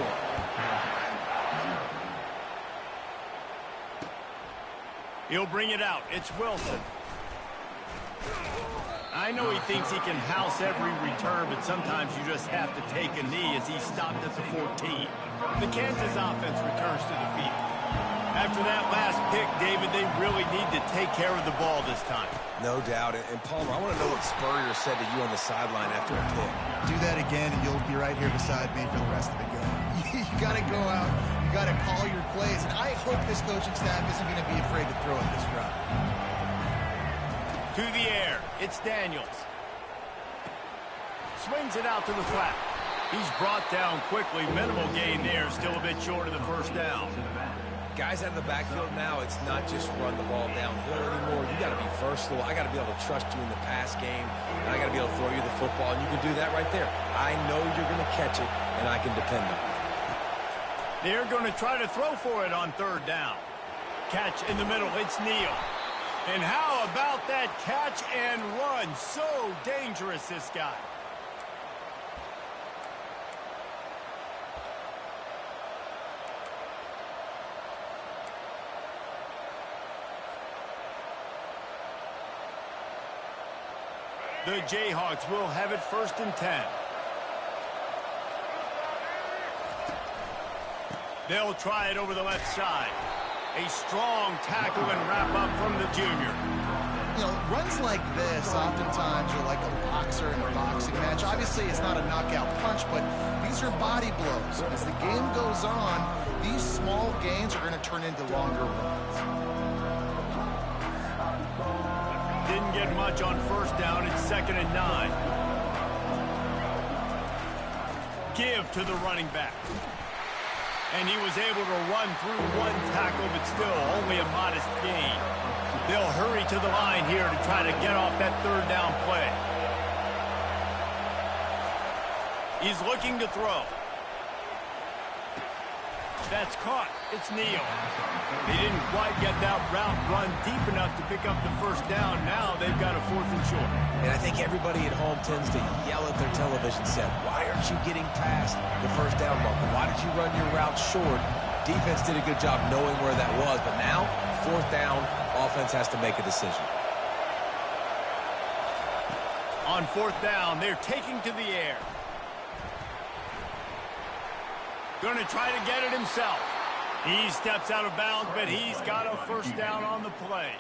He'll bring it out. It's Wilson. I know he thinks he can house every return, but sometimes you just have to take a knee as he stopped at the 14. The Kansas offense returns to the field. After that last pick, David, they really need to take care of the ball this time. No doubt. And Palmer, I want to know what Spurrier said to you on the sideline after a pick. Do that again, and you'll be right here beside me for the rest of the game. You got to go out. You got to call your plays. And I hope this coaching staff isn't going to be afraid to throw it this route. To the air. It's Daniels. Swings it out to the flat. He's brought down quickly. Minimal gain there. Still a bit short of the first down. Guys out of the backfield now, it's not just run the ball downhill anymore. You got to be versatile. I got to be able to trust you in the pass game, and I got to be able to throw you the football, and you can do that right there. I know you're going to catch it, and I can depend on it. They're going to try to throw for it on 3rd down. Catch in the middle. It's Neal. And how about that catch and run? So dangerous, this guy. The Jayhawks will have it 1st and 10. They'll try it over the left side. A strong tackle and wrap up from the junior. You know, runs like this oftentimes are like a boxer in a boxing match. Obviously, it's not a knockout punch, but these are body blows. As the game goes on, these small gains are going to turn into longer runs. Didn't get much on 1st down. It's 2nd and 9. Give to the running back. And he was able to run through one tackle, but still only a modest gain. They'll hurry to the line here to try to get off that 3rd down play. He's looking to throw. That's caught. It's Neal. They didn't quite get that route run deep enough to pick up the 1st down. Now they've got a 4th and short. And I think everybody at home tends to yell at their television set, why aren't you getting past the 1st down marker? Why did you run your route short? Defense did a good job knowing where that was, but now, 4th down, offense has to make a decision. On 4th down, they're taking to the air. Going to try to get it himself. He steps out of bounds, but he's got a 1st down on the play.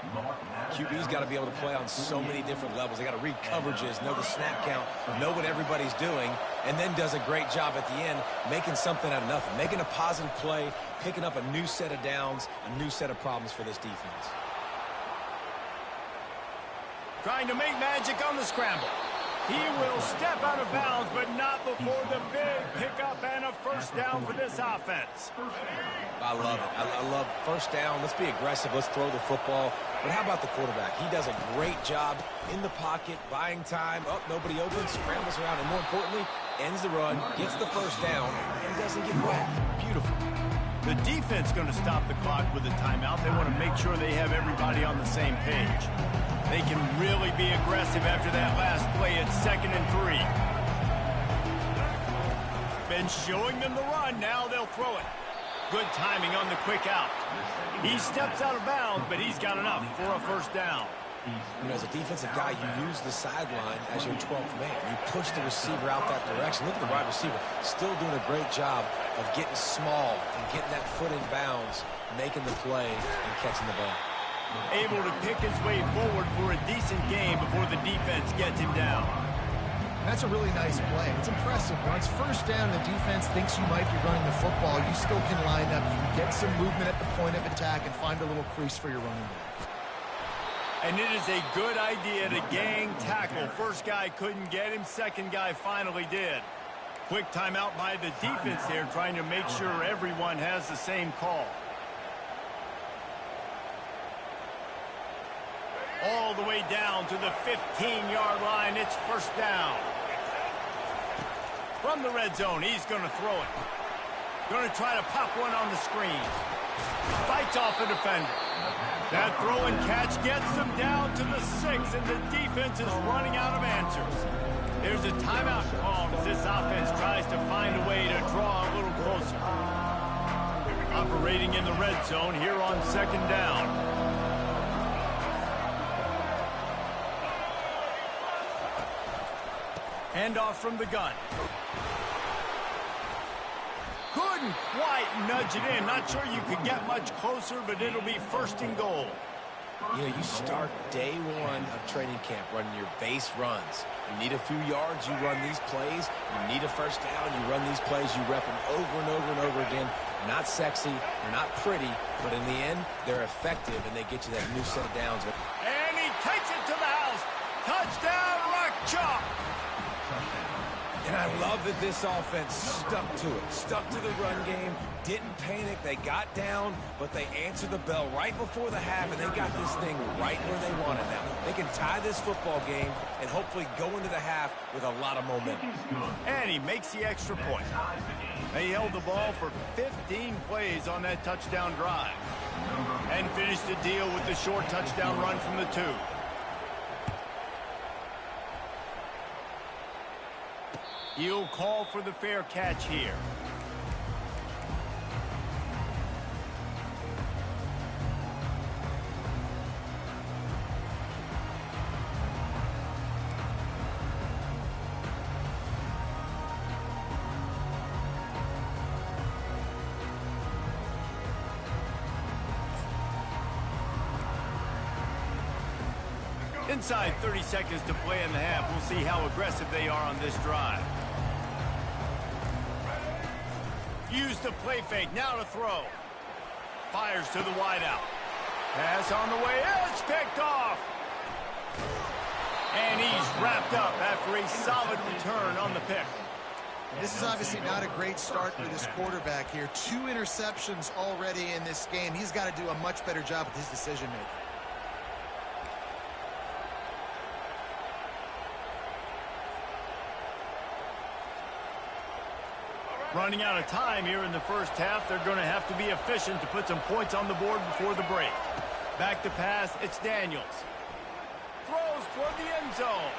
QB's got to be able to play on so many different levels. They got to read coverages, know the snap count, know what everybody's doing, and then does a great job at the end making something out of nothing, making a positive play, picking up a new set of downs, a new set of problems for this defense. Trying to make magic on the scramble. He will step out of bounds, but not before the big pickup and a first down for this offense. I love it. I love first down. Let's be aggressive. Let's throw the football. But how about the quarterback? He does a great job in the pocket, buying time. Oh, nobody open, scrambles around, and more importantly, ends the run, gets the first down, and doesn't get whacked. Beautiful. The defense going to stop the clock with a timeout. They want to make sure they have everybody on the same page. They can really be aggressive after that last play at 2nd and 3. Been showing them the run. Now they'll throw it. Good timing on the quick out. He steps out of bounds, but he's got enough for a first down. You know, as a defensive guy, you use the sideline as your 12th man. You push the receiver out that direction. Look at the wide receiver. Still doing a great job of getting small and getting that foot in bounds, making the play, and catching the ball. Able to pick his way forward for a decent game before the defense gets him down. That's a really nice play. It's impressive. Once first down, the defense thinks you might be running the football. You still can line up. You can get some movement at the point of attack and find a little crease for your running back. And it is a good idea to gang tackle. First guy couldn't get him. Second guy finally did. Quick timeout by the defense there, trying to make sure everyone has the same call. All the way down to the 15-yard line. It's first down. From the red zone, he's going to throw it. Going to try to pop one on the screen. Fights off a defender. That throw and catch gets them down to the 6, and the defense is running out of answers. There's a timeout called as this offense tries to find a way to draw a little closer. Operating in the red zone here on 2nd down. Handoff from the gun. Couldn't quite nudge it in. Not sure you could get much closer, but it'll be 1st and goal. You know, you start day one of training camp running your base runs. You need a few yards, you run these plays. You need a first down, you run these plays. You rep them over and over and over again. They're not sexy, they're not pretty, but in the end, they're effective, and they get you that new set of downs. And he takes it to the house. Touchdown, Rock Chalk. And I love that this offense stuck to it, stuck to the run game, didn't panic. They got down, but they answered the bell right before the half, and they got this thing right where they want it now. They can tie this football game and hopefully go into the half with a lot of momentum. And he makes the extra point. They held the ball for 15 plays on that touchdown drive and finished the deal with the short touchdown run from the 2. He'll call for the fair catch here. Inside 30 seconds to play in the half. We'll see how aggressive they are on this drive. Use the play fake, now to throw. Fires to the wideout. Pass on the way, it's picked off. And he's wrapped up after a solid return on the pick. This is obviously not a great start for this quarterback here. 2 interceptions already in this game. He's got to do a much better job with his decision-making. Running out of time here in the first half. They're going to have to be efficient to put some points on the board before the break. Back to pass, it's Daniels. Throws toward the end zone.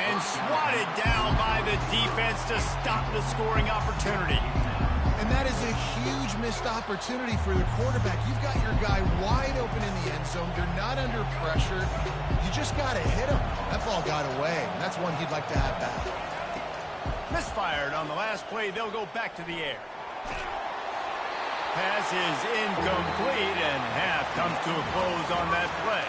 And swatted down by the defense to stop the scoring opportunity. And that is a huge missed opportunity for the quarterback. You've got your guy wide open in the end zone. You're not under pressure. You just got to hit him. That ball got away. That's one he'd like to have back. Misfired on the last play. They'll go back to the air. Pass is incomplete, and half comes to a close on that play.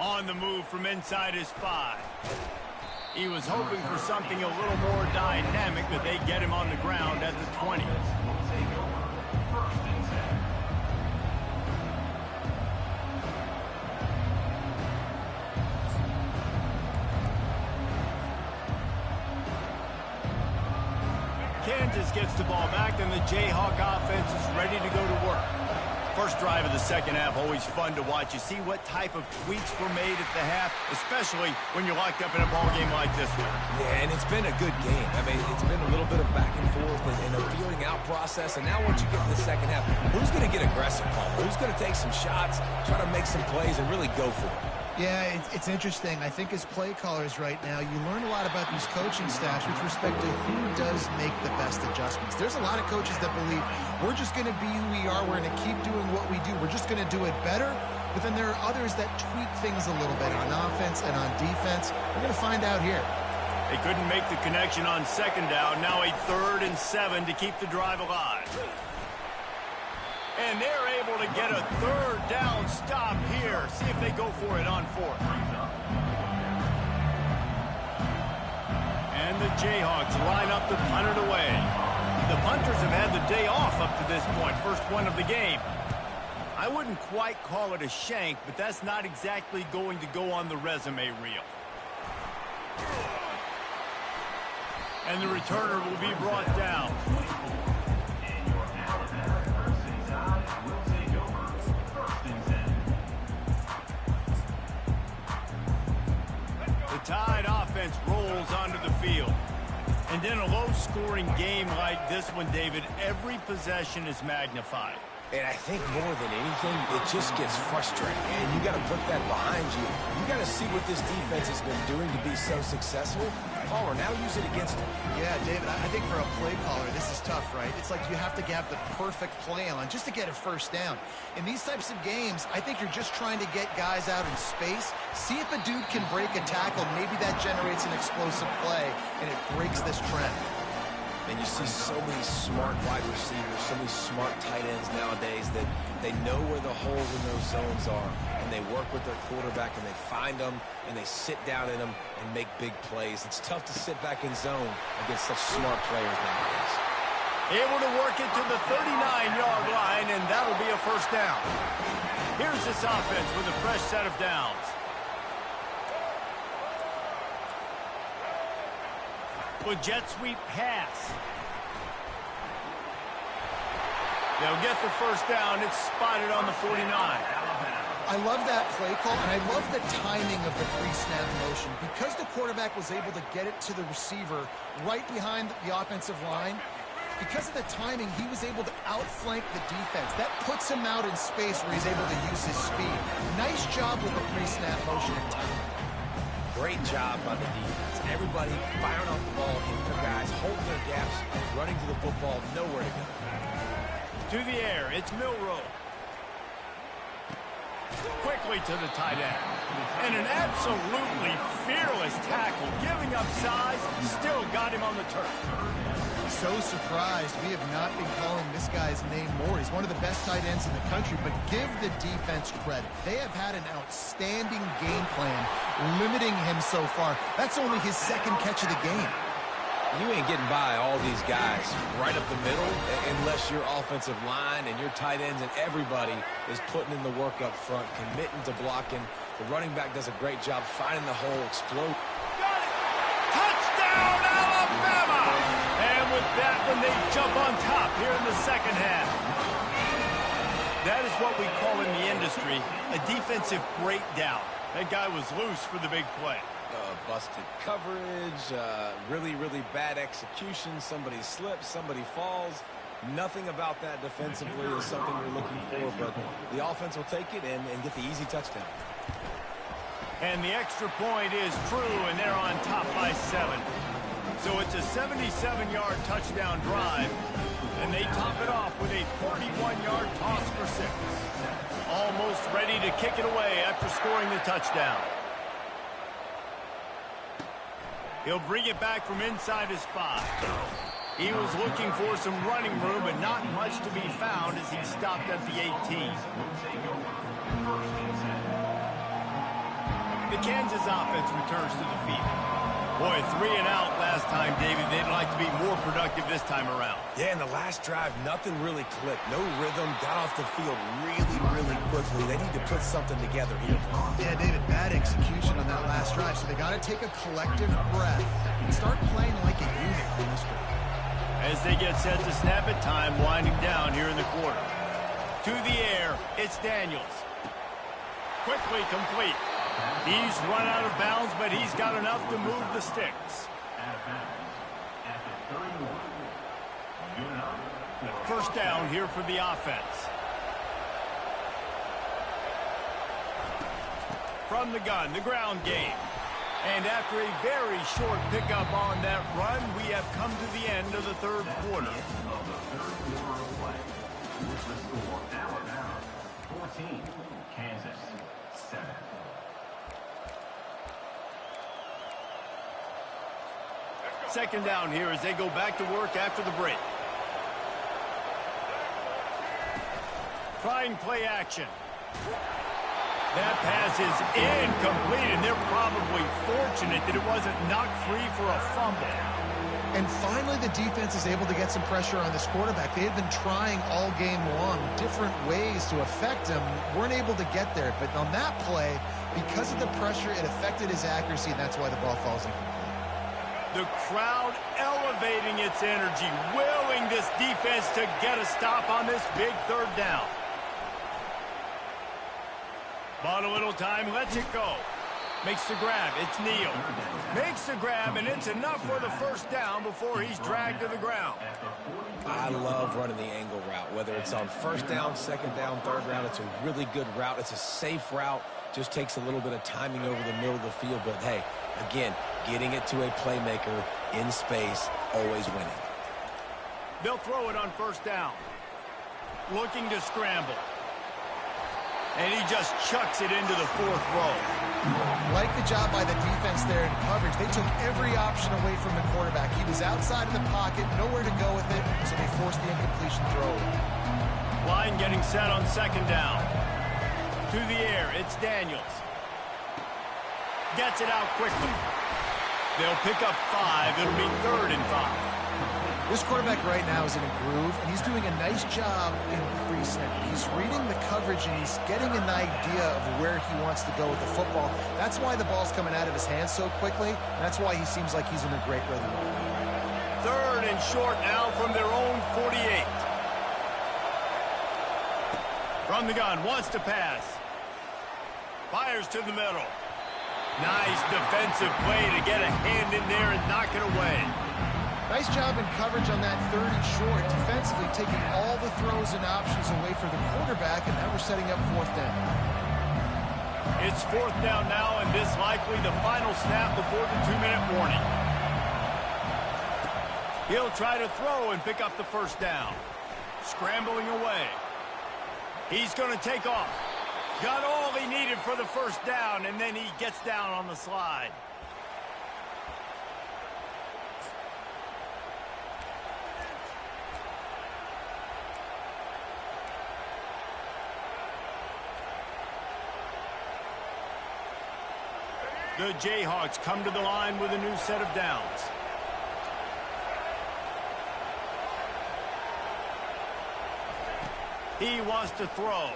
On the move from inside his 5. He was hoping for something a little more dynamic, but they get him on the ground at the 20. Kansas gets the ball back, and the Jayhawk offense is ready to go to work. First drive of the second half, always fun to watch. You see what type of tweaks were made at the half, especially when you're locked up in a ball game like this one. Yeah, and it's been a good game. I mean, it's been a little bit of back and forth and a feeling out process. And now once you get in the second half, who's going to get aggressive, Paul? Who's going to take some shots, try to make some plays, and really go for it? Yeah, it's interesting. I think as play callers right now, you learn a lot about these coaching staffs with respect to who does make the best adjustments. There's a lot of coaches that believe we're just going to be who we are. We're going to keep doing what we do. We're just going to do it better. But then there are others that tweak things a little bit on offense and on defense. We're going to find out here. They couldn't make the connection on second down. Now a 3rd and 7 to keep the drive alive. And they're able to get a 3rd down stop here. See if they go for it on 4th. And the Jayhawks line up to punt it away. The punters have had the day off up to this point. First one of the game. I wouldn't quite call it a shank, but that's not exactly going to go on the resume reel. And the returner will be brought down. The Tide offense rolls onto the field. And in a low-scoring game like this one, David, every possession is magnified. And I think more than anything, it just gets frustrating. And you got to put that behind you. You got to see what this defense has been doing to be so successful. Caller, now use it against them. Yeah, David, I think for a play caller, this is tough, right? It's like you have to have the perfect play on just to get a first down. In these types of games, I think you're just trying to get guys out in space, see if a dude can break a tackle. Maybe that generates an explosive play, and it breaks this trend. And you see so many smart wide receivers, so many smart tight ends nowadays that they know where the holes in those zones are, and they work with their quarterback, and they find them, and they sit down in them and make big plays. It's tough to sit back in zone against such smart players nowadays. Able to work it to the 39-yard line, and that'll be a first down. Here's this offense with a fresh set of downs. With jet sweep pass. They'll get the first down. It's spotted on the 49. I love that play call, and I love the timing of the pre-snap motion. Because the quarterback was able to get it to the receiver right behind the offensive line, because of the timing, he was able to outflank the defense. That puts him out in space where he's able to use his speed. Nice job with the pre-snap motion and timing. Great job by the defense. Everybody firing off the ball, hitting their guys, holding their gaps, running to the football, nowhere to go. To the air, it's Milroe. Quickly to the tight end. And an absolutely fearless tackle, giving up size, still got him on the turf. So surprised we have not been calling this guy's name more. He's one of the best tight ends in the country, but give the defense credit. They have had an outstanding game plan limiting him so far. That's only his 2nd catch of the game. You ain't getting by all these guys right up the middle unless your offensive line and your tight ends and everybody is putting in the work up front, committing to blocking. The running back does a great job finding the hole, explode. Got it! Touchdown, Alabama! And with that one, they jump on top here in the second half. That is what we call in the industry a defensive breakdown. That guy was loose for the big play. Busted coverage, really, really bad execution. Somebody slips, somebody falls. Nothing about that defensively is something you're looking for, but the offense will take it and get the easy touchdown. And the extra point is true, and they're on top by 7. So it's a 77-yard touchdown drive, and they top it off with a 41-yard toss for 6. Almost ready to kick it away after scoring the touchdown. He'll bring it back from inside his 5. He was looking for some running room, but not much to be found as he stopped at the 18. The Kansas offense returns to the field. Boy, 3 and out last time, David. They'd like to be more productive this time around. Yeah, in the last drive, nothing really clicked. No rhythm, got off the field really quickly. They need to put something together here. Yeah, David, bad execution on that last drive, so they got to take a collective breath and start playing like a unit in this one. As they get set to snap it, time winding down here in the quarter. To the air, it's Daniels. Quickly complete. He's run out of bounds, but he's got enough to move the sticks. First down here for the offense. From the gun, the ground game. And after a very short pickup on that run, we have come to the end of the third quarter. Alabama 14, Kansas 7. Second down here as they go back to work after the break. Trying play action. That pass is incomplete, and they're probably fortunate that it wasn't knocked free for a fumble. And finally, the defense is able to get some pressure on this quarterback. They had been trying all game long different ways to affect him. Weren't able to get there. But on that play, because of the pressure, it affected his accuracy, and that's why the ball falls incomplete. The crowd elevating its energy, willing this defense to get a stop on this big third down. Bought a little time, lets it go. Makes the grab, it's Neal. Makes the grab, and it's enough for the first down before he's dragged to the ground. I love running the angle route, whether it's on first down, second down, third down. It's a really good route. It's a safe route. Just takes a little bit of timing over the middle of the field. But, hey, again, getting it to a playmaker in space, always winning. They'll throw it on first down. Looking to scramble. And he just chucks it into the fourth row. Like the job by the defense there in coverage. They took every option away from the quarterback. He was outside of the pocket, nowhere to go with it, so they forced the incompletion throw. Line getting set on second down. To the air, it's Daniels. Gets it out quickly. They'll pick up 5. It'll be 3rd and 5. This quarterback right now is in a groove, and he's doing a nice job in pre-snap. He's reading the coverage, and he's getting an idea of where he wants to go with the football. That's why the ball's coming out of his hands so quickly, and that's why he seems like he's in a great rhythm. 3rd and short now from their own 48. From the gun, wants to pass. Fires to the middle. Nice defensive play to get a hand in there and knock it away. Nice job in coverage on that 3rd and short, defensively taking all the throws and options away for the quarterback, and now we're setting up 4th down. It's 4th down now, and this likely the final snap before the 2-minute warning. He'll try to throw and pick up the first down. Scrambling away. He's going to take off. Got all he needed for the first down, and then he gets down on the slide. The Jayhawks come to the line with a new set of downs. He wants to throw.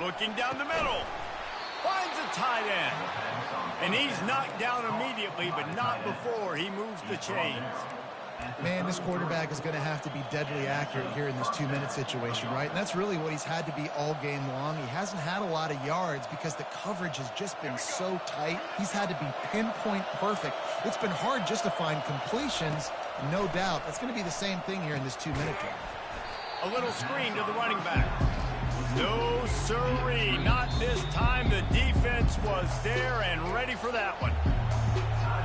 Looking down the middle. Finds a tight end. And he's knocked down immediately, but not before he moves the chains. Man, this quarterback is going to have to be deadly accurate here in this 2-minute situation, right? And that's really what he's had to be all game long. He hasn't had a lot of yards because the coverage has just been so tight. He's had to be pinpoint perfect. It's been hard just to find completions, no doubt. That's going to be the same thing here in this 2-minute drive. A little screen to the running back. No, sirree, not this time. The defense was there and ready for that one.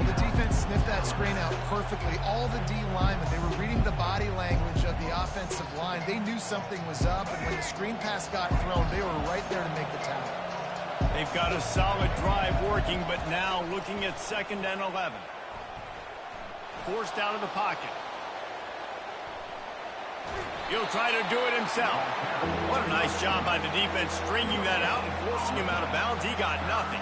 The defense sniffed that screen out perfectly. All the D linemen, they were reading the body language of the offensive line. They knew something was up, and when the screen pass got thrown, they were right there to make the tackle. They've got a solid drive working, but now looking at 2nd and 11. Forced out of the pocket. He'll try to do it himself. What a nice job by the defense stringing that out and forcing him out of bounds. He got nothing.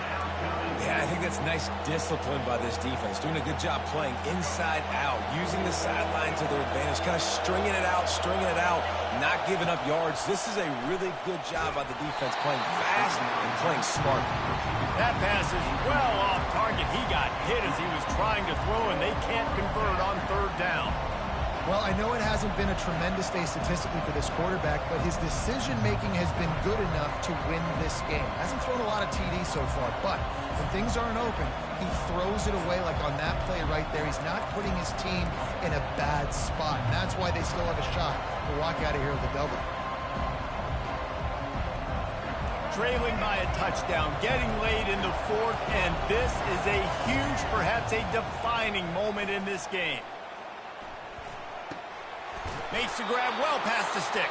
Yeah, I think that's nice discipline by this defense. Doing a good job playing inside out, using the sideline to their advantage, kind of stringing it out, not giving up yards. This is a really good job by the defense, playing fast and playing smart. That pass is well off target. He got hit as he was trying to throw, and they can't convert on third down. Well, I know it hasn't been a tremendous day statistically for this quarterback, but his decision-making has been good enough to win this game. Hasn't thrown a lot of TDs so far, but when things aren't open, he throws it away like on that play right there. He's not putting his team in a bad spot, and that's why they still have a shot to walk out of here with a double. Trailing by a touchdown, getting late in the fourth, and this is a huge, perhaps a defining moment in this game. Makes the grab well past the sticks.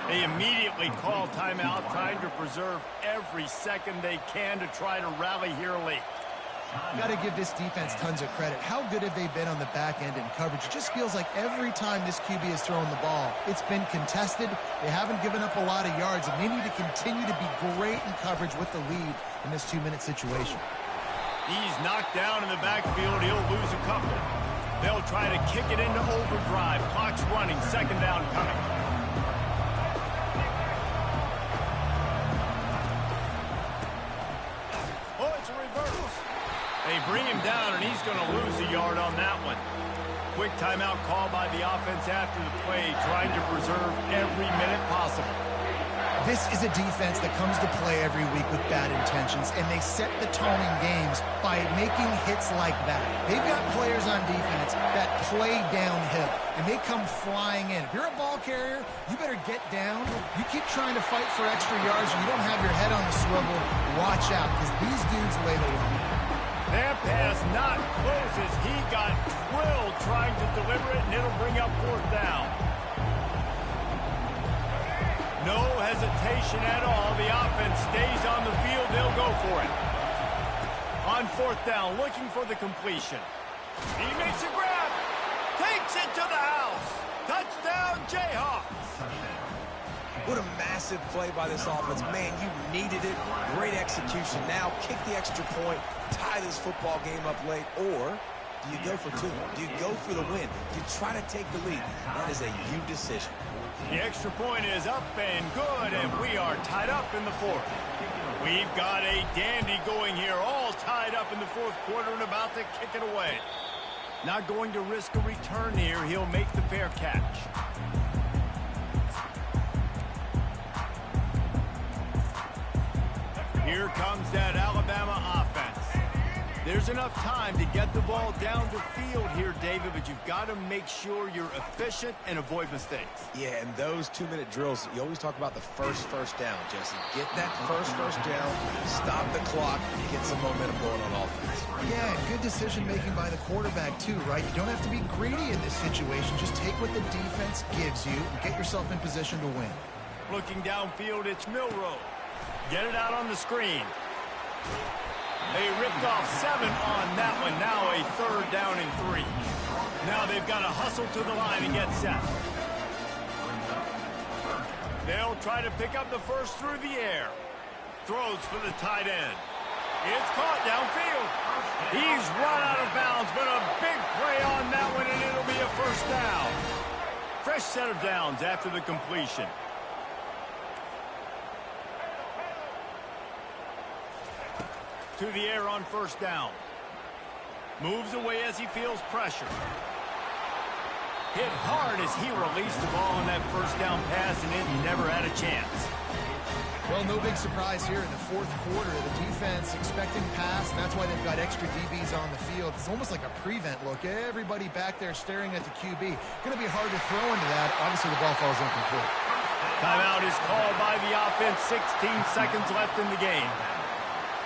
They immediately call timeout, trying to preserve every second they can to try to rally here late. Got to give this defense tons of credit. How good have they been on the back end in coverage? It just feels like every time this QB has thrown the ball, it's been contested. They haven't given up a lot of yards, and they need to continue to be great in coverage with the lead in this 2-minute situation. He's knocked down in the backfield. He'll lose a couple. They'll try to kick it into overdrive. Clock's running. Second down coming. Oh, it's a reverse. They bring him down, and he's going to lose a yard on that one. Quick timeout call by the offense after the play, trying to preserve every minute possible. This is a defense that comes to play every week with bad intentions, and they set the tone in games by making hits like that. They've got players on defense that play downhill, and they come flying in. If you're a ball carrier, you better get down. You keep trying to fight for extra yards, and you don't have your head on the swivel. Watch out, because these dudes lay the run. That pass not close as he got drilled trying to deliver it, and it'll bring up fourth down. No hesitation at all. The offense stays on the field. They'll go for it. On fourth down, looking for the completion. He makes a grab. Takes it to the house. Touchdown, Jayhawks. What a massive play by this offense. Man, you needed it. Great execution. Now kick the extra point, tie this football game up late, or do you go for two? Do you go for the win? Do you try to take the lead? That is a you decision. The extra point is up and good, and we are tied up in the fourth. We've got a dandy going here, all tied up in the fourth quarter and about to kick it away. Not going to risk a return here. He'll make the fair catch. Here comes that Alabama offense. There's enough time to get the ball down the field here, David, but you've got to make sure you're efficient and avoid mistakes. Yeah, and those 2-minute drills, you always talk about the first down, Jesse. Get that first down, stop the clock, and get some momentum going on offense. Yeah, and good decision-making by the quarterback, too, right? You don't have to be greedy in this situation. Just take what the defense gives you and get yourself in position to win. Looking downfield, it's Milroe. Get it out on the screen. They ripped off 7 on that one. Now a third down and 3. Now they've got to hustle to the line and get set. They'll try to pick up the first through the air. Throws for the tight end. It's caught downfield. He's run out of bounds, but a big play on that one, and it'll be a first down. Fresh set of downs after the completion. To the air on first down. Moves away as he feels pressure. Hit hard as he released the ball on that first down pass, and it never had a chance. Well, no big surprise here in the fourth quarter. The defense expecting pass, and that's why they've got extra DBs on the field. It's almost like a prevent look. Everybody back there staring at the QB. Going to be hard to throw into that. Obviously, the ball falls incomplete. Timeout is called by the offense. 16 seconds left in the game.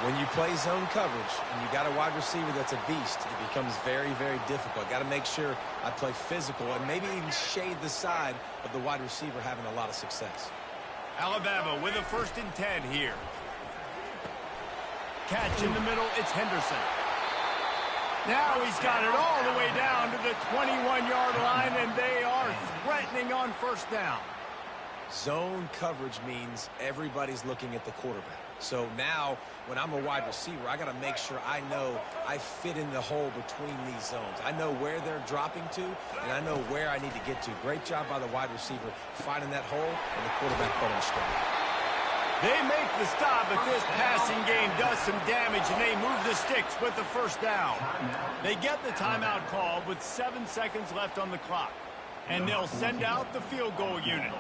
When you play zone coverage and you got a wide receiver that's a beast, it becomes very, very difficult. Got to make sure I play physical and maybe even shade the side of the wide receiver having a lot of success. Alabama with a 1st and 10 here. Catch in the middle, it's Henderson. Now he's got it all the way down to the 21-yard line, and they are threatening on first down. Zone coverage means everybody's looking at the quarterback. So now, when I'm a wide receiver, I got to make sure I know I fit in the hole between these zones. I know where they're dropping to, and I know where I need to get to. Great job by the wide receiver finding that hole, and the quarterback pulling straight. They make the stop, but this passing game does some damage, and they move the sticks with the first down. They get the timeout called with 7 seconds left on the clock, and they'll send out the field goal unit.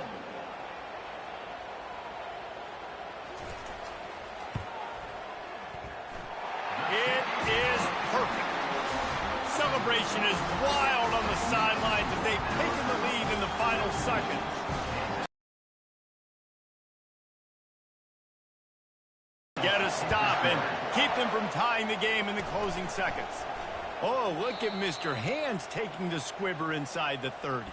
It is perfect. Celebration is wild on the sidelines as they've taken the lead in the final seconds. Get a stop and keep them from tying the game in the closing seconds. Oh, look at Mr. Hands taking the squibber inside the 30.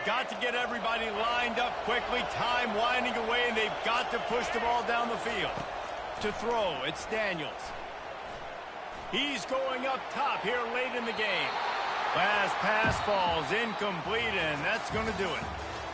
Got to get everybody lined up quickly. Time winding away, and they've got to push the ball down the field. To throw, it's Daniels. He's going up top here late in the game. Last pass falls incomplete, and that's going to do it.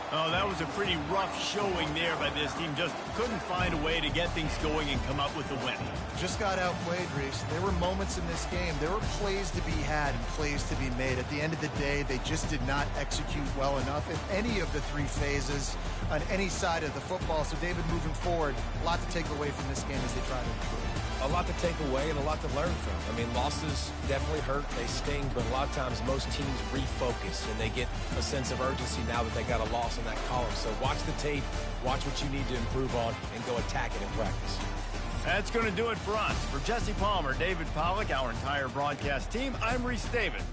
Oh, that was a pretty rough showing there by this team. Just couldn't find a way to get things going and come up with the win. Just got outplayed, Reese. There were moments in this game. There were plays to be had and plays to be made. At the end of the day, they just did not execute well enough in any of the three phases on any side of the football. So, David, moving forward, a lot to take away from this game as they try to improve. A lot to take away and a lot to learn from. I mean, losses definitely hurt, they sting, but a lot of times most teams refocus and they get a sense of urgency now that they got a loss in that column. So watch the tape, watch what you need to improve on, and go attack it in practice. That's going to do it for us. For Jesse Palmer, David Pollack, our entire broadcast team, I'm Reese David.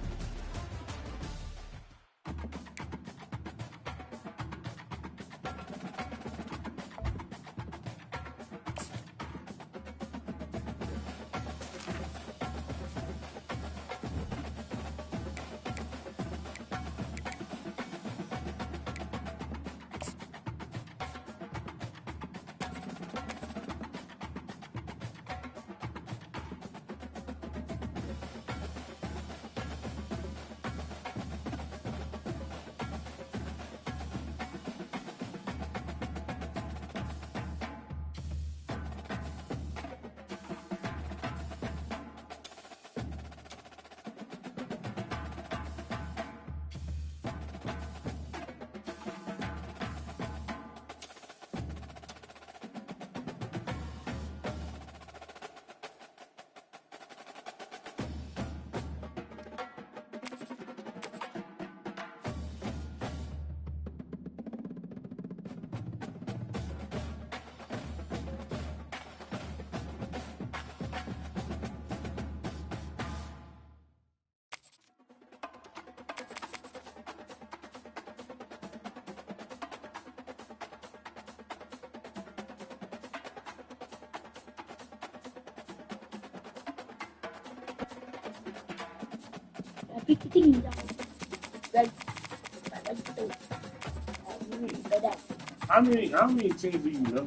How many teams do you know?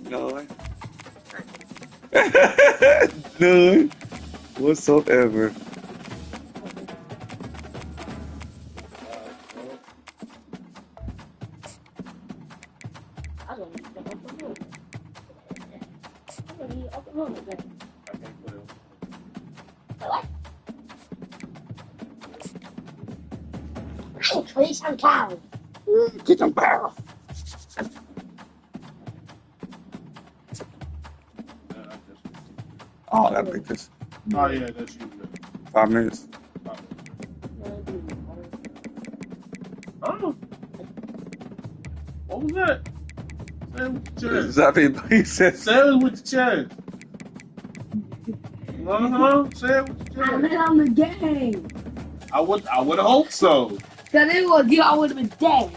None. None whatsoever. Get some power. Oh, that big this. Oh yeah, that's you. 5 minutes. Oh, what was that? Say it with your chest. He said, Say it with your chest. Say it with your I chest. bet on the game. I would hope so. Cause it was you, I would have been dead.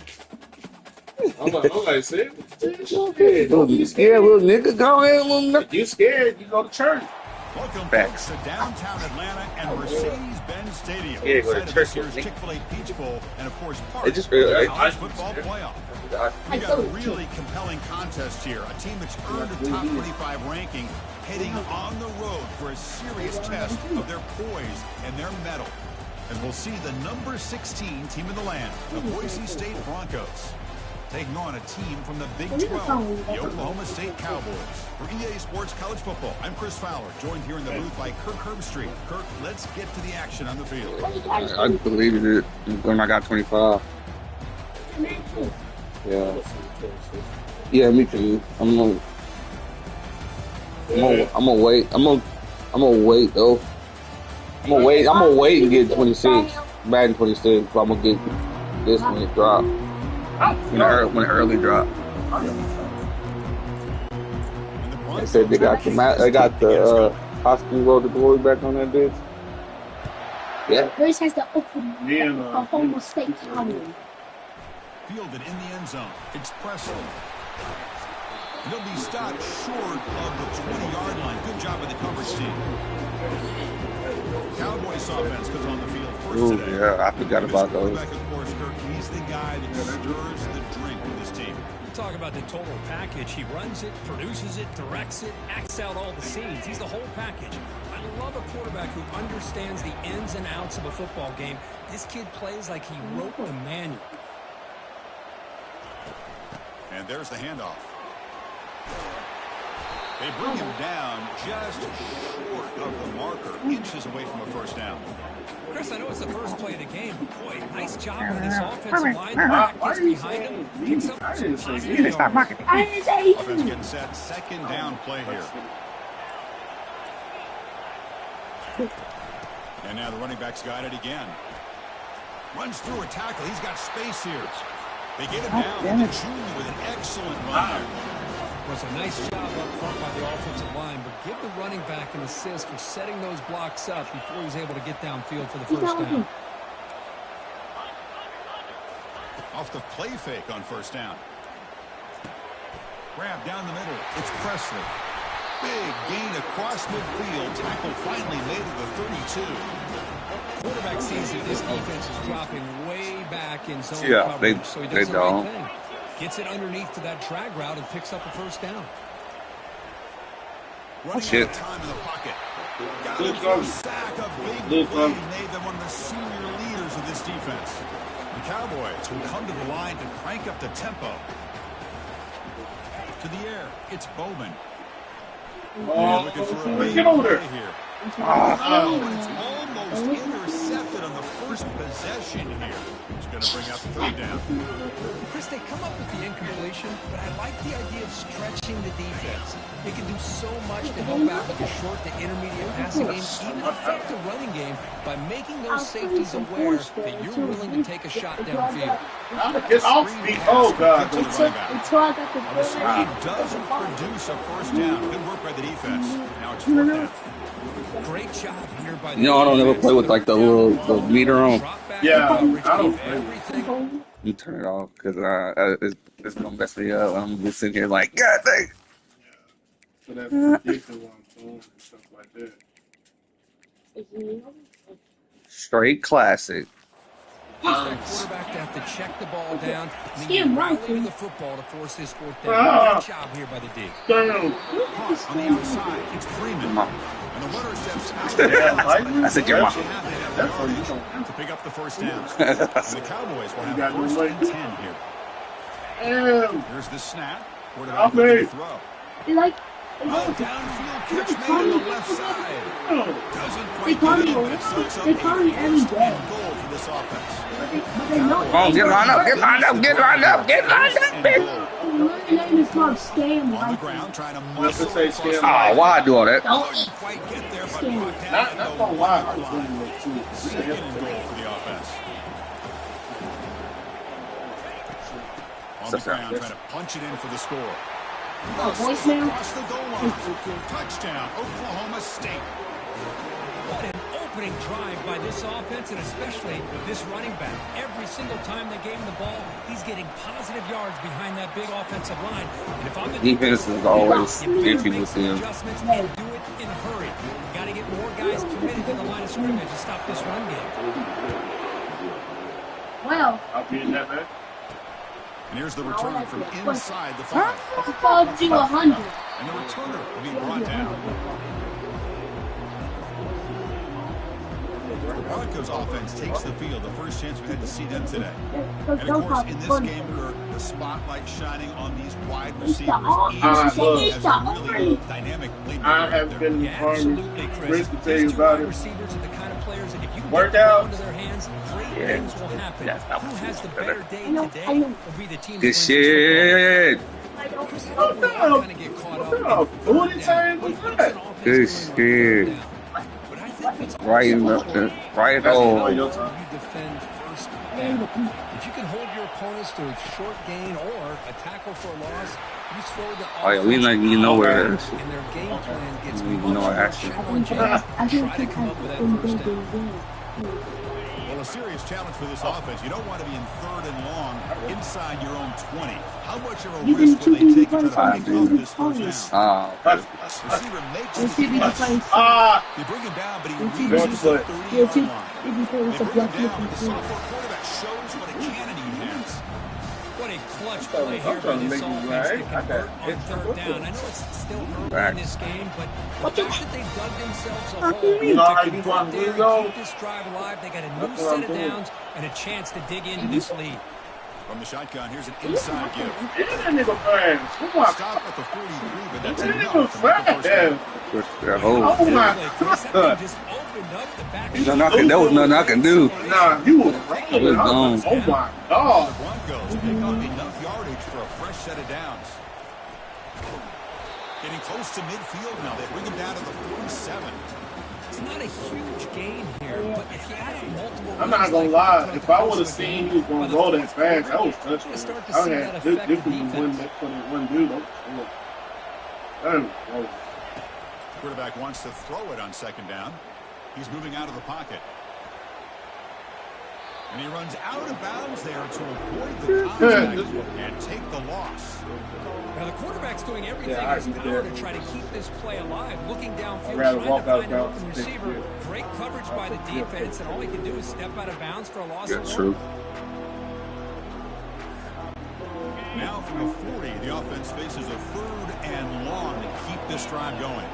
I'm like, say it with your chest. you scared, little nigga? Go ahead, little nigga. If you scared, you go to church. Welcome, Facts. folks, to downtown Atlanta and Mercedes-Benz Stadium. Yeah, go to Site of church this year's with me. Chick-fil-A Peach Bowl, and of course, part They just of the really college football playoff. We got a go. really compelling contest here. A team that's earned a top 25 ranking, heading on the road for a serious test of their poise and their mettle. As we'll see the number 16 team in the land, the Boise State Broncos, taking on a team from the Big 12, the Oklahoma State Cowboys. For EA Sports College Football, I'm Chris Fowler, joined here in the booth by Kirk Herbstreit. Kirk, let's get to the action on the field. I deleted it when I got 25. Yeah. Yeah, me too. I'm gonna wait. I'm gonna wait though. I'm gonna wait and get 26. Madden 26. But I'm gonna get this when it drop. When it early drop. They said they got the Hosky Road to Glory back on that bitch. Yeah. Grace has to open Oklahoma State College. Fielded in the end zone. It's Presley. He'll be stopped short of the 20-yard line. Good job by the coverage team. Cowboys offense comes on the field first Ooh, today. yeah, I forgot about those. Of course, Kirk, he's the guy that stirs the drink with this team. Talk about the total package. He runs it, produces it, directs it, acts out all the scenes. He's the whole package. I love a quarterback who understands the ins and outs of a football game. This kid plays like he wrote the manual. And there's the handoff. They bring him down just short of the marker, inches away from a first down. Chris, I know it's the first play of the game, but boy, nice job by this offensive line. The back gets behind him, picks up some positive yards. Offense getting set, second down play here. And now the running back's got it again. Runs through a tackle. He's got space here. They get him down, and the junior with an excellent run there. It was a nice job up front by the offensive line, but give the running back an assist for setting those blocks up before he was able to get downfield for the first down. Off the play fake on first down. Grab down the middle. It's Presley. Big gain across midfield. Tackle finally made at the 32. Quarterback sees that this defense is dropping way back in zone Yeah, coverage, so he does the don't. right thing. Gets it underneath to that drag route and picks up a first down. Running Shit. out of time in the pocket. Got him for a sack. A big play made them one of the senior leaders of this defense. The Cowboys will come to the line to crank up the tempo. To the air, it's Bowman. Looking for a big play here. It's almost intercepted on the first possession here. It's going to bring up third down. Chris, they come up with the incompletion, but I like the idea of stretching the defense. They can do so much to help out with the short to intermediate passing game, even affect the running game by making those safeties aware that you're willing to take a shot downfield. Get off me. Oh, God. Until I got the He doesn't produce a first down. Good work by the defense. Now it's fourth down. Great job here by the You know, I don't ever play with like the meter on. Yeah, I don't play. everything. You turn it off because it's gonna mess me up. I'm just sitting here like, God dang. So that's ridiculous on phone and stuff like that. Straight classic. That quarterback to have to check the ball down and Skim, then run, rally Tim. the football to force this fourth down. Great job here by the D. Damn. Hawk on the outside. It's Freeman. And the runner steps out. I said, your mom. That's what you don't To pick up the first down. And the Cowboys will have first and 10 here. Damn. Here's the snap. I'll Quarterback play. looking to throw. They like Oh, downfield catch made on the left side. Doesn't They quite call get me it, but it soaks up they call me a every first day. and goal for this offense. but they know. Come on, get lined up, get lined up, get lined up, get lined up, bitch. Your name is called Scam. On the Like, ground, trying to Let's muscle just say across scam. Oh, why I do all that? don't Couldn't quite get there, but Scam. brought down That's at not the why I 1 was line. doing it too. Second and goal for the offense. On the ground, trying to punch it in for the score. voicemail. Across the goal line. Touchdown, Oklahoma State. What an opening drive by this offense, and especially this running back. Every single time they gave him the ball, he's getting positive yards behind that big offensive line. And if I'm the Defense is always you better iffy make with some him. adjustments and do it in a hurry. to the line of scrimmage and stop this run game. Well, I'll be in that, man. And here's the return from inside the 5. it's called to 100. And the returner will be brought down. The Broncos offense takes the field. The first chance we had to see them today. And of course, in this game, Kurt, the spotlight shining on these wide receivers. Each has a really dynamic playmaker. I have been Yeah, absolutely, Chris. Chris to tell These you two about wide it. receivers are the kind of players that if you can Work get the ball out. into their hands, great things will happen. Who has the better day know, today I know. will be the team Good that wins this shit. football. Chris, I What think we the all kind of get caught up. hell? Booty time was What's that? an offense Good doing shit. now? But I think it's Right in the right That's hole. all you your time. defend first down. If you can hold your opponents to a short gain or a tackle for a loss, you slow the Oh yeah, we not even know where it is. and their game plan gets We much know more action. challenging. I Try think to come up with that first down. Well, a serious challenge for this offense. You don't want to be in 3rd and long inside your own 20. How much of a You risk can will they take to try to Five, break off this first down? Ah, okay. Receiver makes Let's the see if he catch. defends. They bring him down, but he Let's see if reaches the he- 30-yard If he line. They bring defends a him block, down, but the he sophomore quarterback shows what a cannon he has. What a clutch I'm play trying here by to this make you offense right. to I got convert on it. 3rd down. I know it's still early in Facts. this game, but the fact that they've dug themselves a hole You know to how you convert want there to go? and keep this drive alive, they got a new That's what I'm set of doing. downs and a chance to dig into this lead. From the shotgun, here's an inside give. Yeah, that nigga fast. Come on. Stop at the 43, but that's That enough nigga to make the first down. fast. Push that hole. Oh my Chris, that God. thing just opened up the back. There's nothing. There was nothing I can do. Nah, you was right. It was gone. Oh my The God. Broncos pick up enough yardage for a fresh set of downs. Getting close to midfield now. They bring him down to the 47. It's not a huge gain here, but if you add up multiple I'm not runs gonna like lie. that If I throughout would have the seen game, he was by gonna the roll that fourth fast, I quarter, was you're touching. gonna start to I see had that this affect the was one defense. that for the one dude. Oh, Quarterback wants to throw it on 2nd down. He's moving out of the pocket. And he runs out of bounds there to avoid the contact and take the loss. Now the quarterback's doing everything Yeah, in I his agree power there. to try to keep this play alive, looking downfield, I'd rather trying walk to out find an of open bounds. receiver. Great coverage by the defense, and all he can do is step out of bounds for a loss Yeah, of one. true. Now from the 40, the offense faces a 3rd and long to keep this drive going.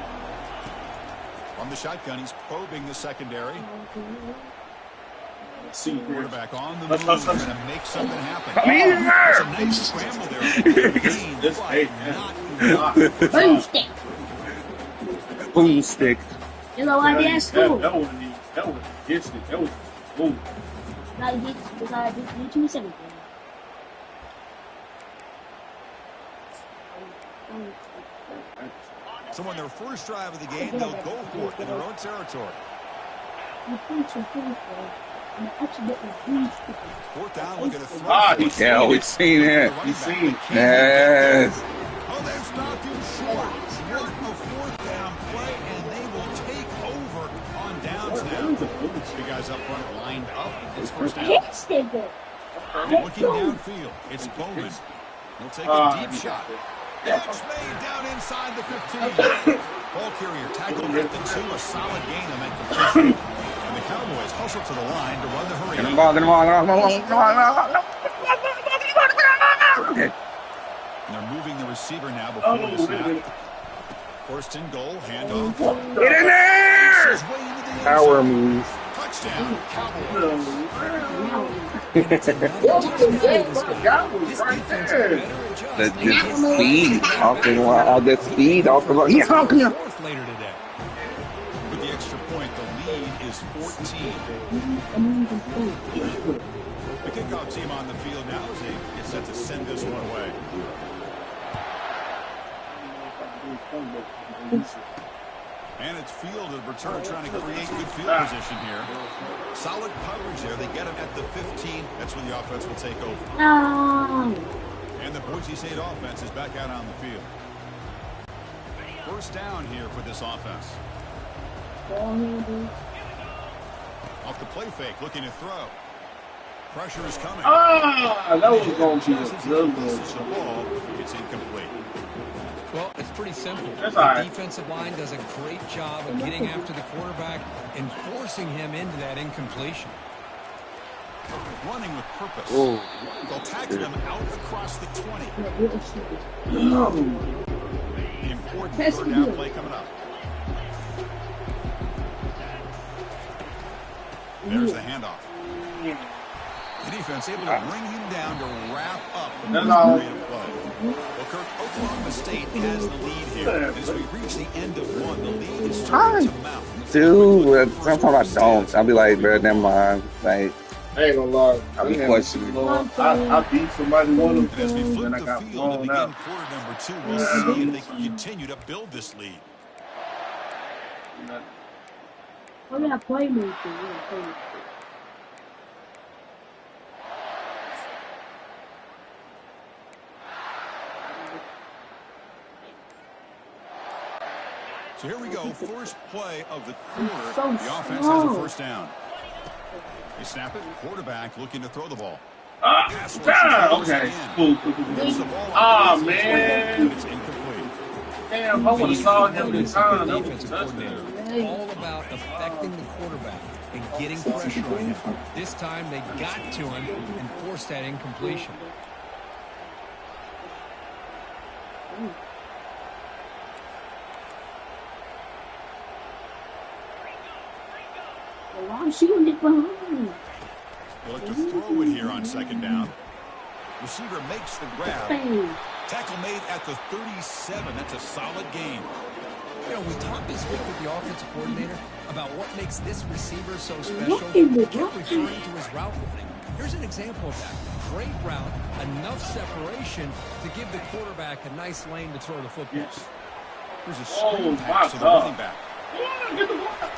From the shotgun, he's probing the secondary. see Quarterback on the Let's- move, let's- going to make something happen. Come here! It's a nice scramble there. Gain, This but hey, not enough. Boomstick. Boomstick. You know why they at school? That was instant. That was boom. Gotta get you something. So on their first drive of the game, they'll go for it in their own territory. Fourth down, looking to throw. Ah, for it. he's Yeah, we seen it. You seen? Yes. Oh, they've stopped him short. What a 4th down play, and they will take over on downs now. The guys up front lined up. It's first down. Looking downfield, it's Bowman. He'll take a deep shot. Catch made down inside the 15. Ball carrier tackled at the 2. A solid gain on that completion. And the Cowboys hustle to the line to run the hurry Get him up. ball, get him ball, get him ball. Okay. And they're moving the receiver now before the snap. First and goal, handoff. Get in there! His way into the end Power zone. moves. Touchdown, Cowboys. That good speed off the all that speed off the yeah, come here. Fourth later today. With the extra point, the lead is 14. The kickoff team on the field now as they get set to send this one away. And it's fielded. Return trying to create good field position here. Solid coverage there. They get him at the 15. That's when the offense will take over. And the Boise State offense is back out on the field. First down here for this offense. Off the play fake, looking to throw. Pressure is coming. Ah, that was going to be a good This is one. the ball. It's incomplete. Well, it's pretty simple. That's The all right. defensive line does a great job of getting after the quarterback and forcing him into that incompletion. Running with purpose. Oh. They'll tackle him out across the 20. Important third down play coming up. There's the handoff. The defense able to bring him down to wrap up the That's first all. period of play. Well, Kirk, Oklahoma State has the lead here. As we reach the end of one, the lead is starting to mount. Dude, sometimes I don't. I'll be like, bro, never mind. Like, I ain't gonna lie. I be questioning. I beat somebody one of And as we them, flip and I the got field and blown begin out. quarter number 2, we'll see if they can continue to build this lead. Oh, yeah, playmaker. Yeah, playmaker. So here we go, first play of the quarter. So The offense has a slow. first down. They snap it, quarterback looking to throw the ball. Pass rush Ah, goes okay. in. Cool. Gets the ball Ah, out of the man. but it's incomplete. Damn, I would have saw him in time. That was a Defensive touchdown. coordinator. All about affecting the quarterback and getting pressure on him. This time they got to him and forced that incompletion. Why is she gonna get behind? They look to throw it here on second down. Receiver makes the grab. Bang. Tackle made at the 37. That's a solid gain. You know, we talked this week with the offensive coordinator about what makes this receiver so special. Look at He the kept block. referring to his route running. Here's an example of that. Great route, enough separation to give the quarterback a nice lane to throw the football. Yes. Here's a Oh, screen my pass to the God. running back. Yeah, get the ball.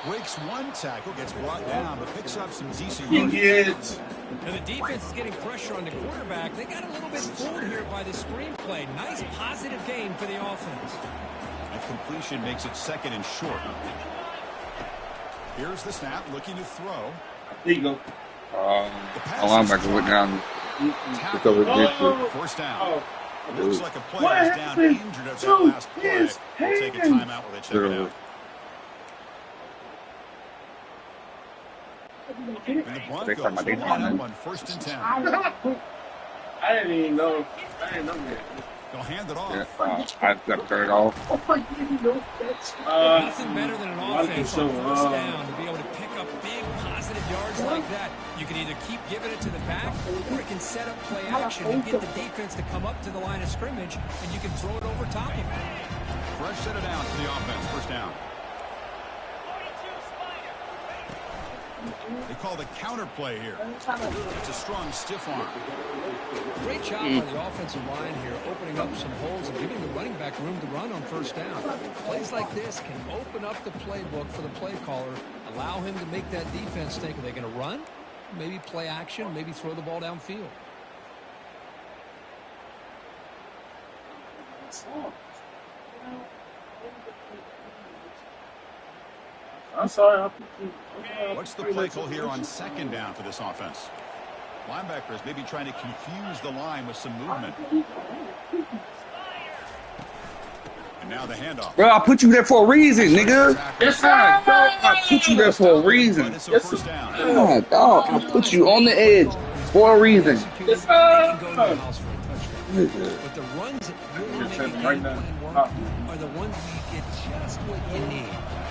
Breaks one tackle, gets brought down, but picks up some decent He yards. gets. Now the defense is getting pressure on the quarterback. They got a little bit fooled here by the screenplay. Nice positive gain for the offense. That completion makes it second and short. Here's the snap, looking to throw. There you go. a linebacker went down. Took over the distance. First down. Oh, Looks like a player What is down happened injured at to that last play. his We'll take a hand? timeout while they check it out. And the Broncos will line up on first and 10. I didn't even know. I didn't know that. They'll hand it off. Yeah, I got to turn it off. Nothing better than an offense on so, first down to be able to pick up big positive yards like that. You can either keep giving it to the back, or it can set up play action and get the defense to come up to the line of scrimmage, and you can throw it over top of them. Fresh set it down to the offense. First down. They call the counter play here. It's a strong stiff arm. Great job by the offensive line here, opening up some holes and giving the running back room to run on first down. Plays like this can open up the playbook for the play caller, allow him to make that defense think, are they going to run? Maybe play action, maybe throw the ball downfield. I'm sorry. What's the play call here on second down for this offense? Linebackers maybe trying to confuse the line with some movement. And now the handoff. Bro, I put you there for a reason, nigga. Yes, sir. I put you there for a reason. But it's a first down. God, dog, I put you on the edge for a reason. Yes, Can go to the sir. house for a touchdown. But the runs that really make a game Right plan now. work are the ones where you get just what you need.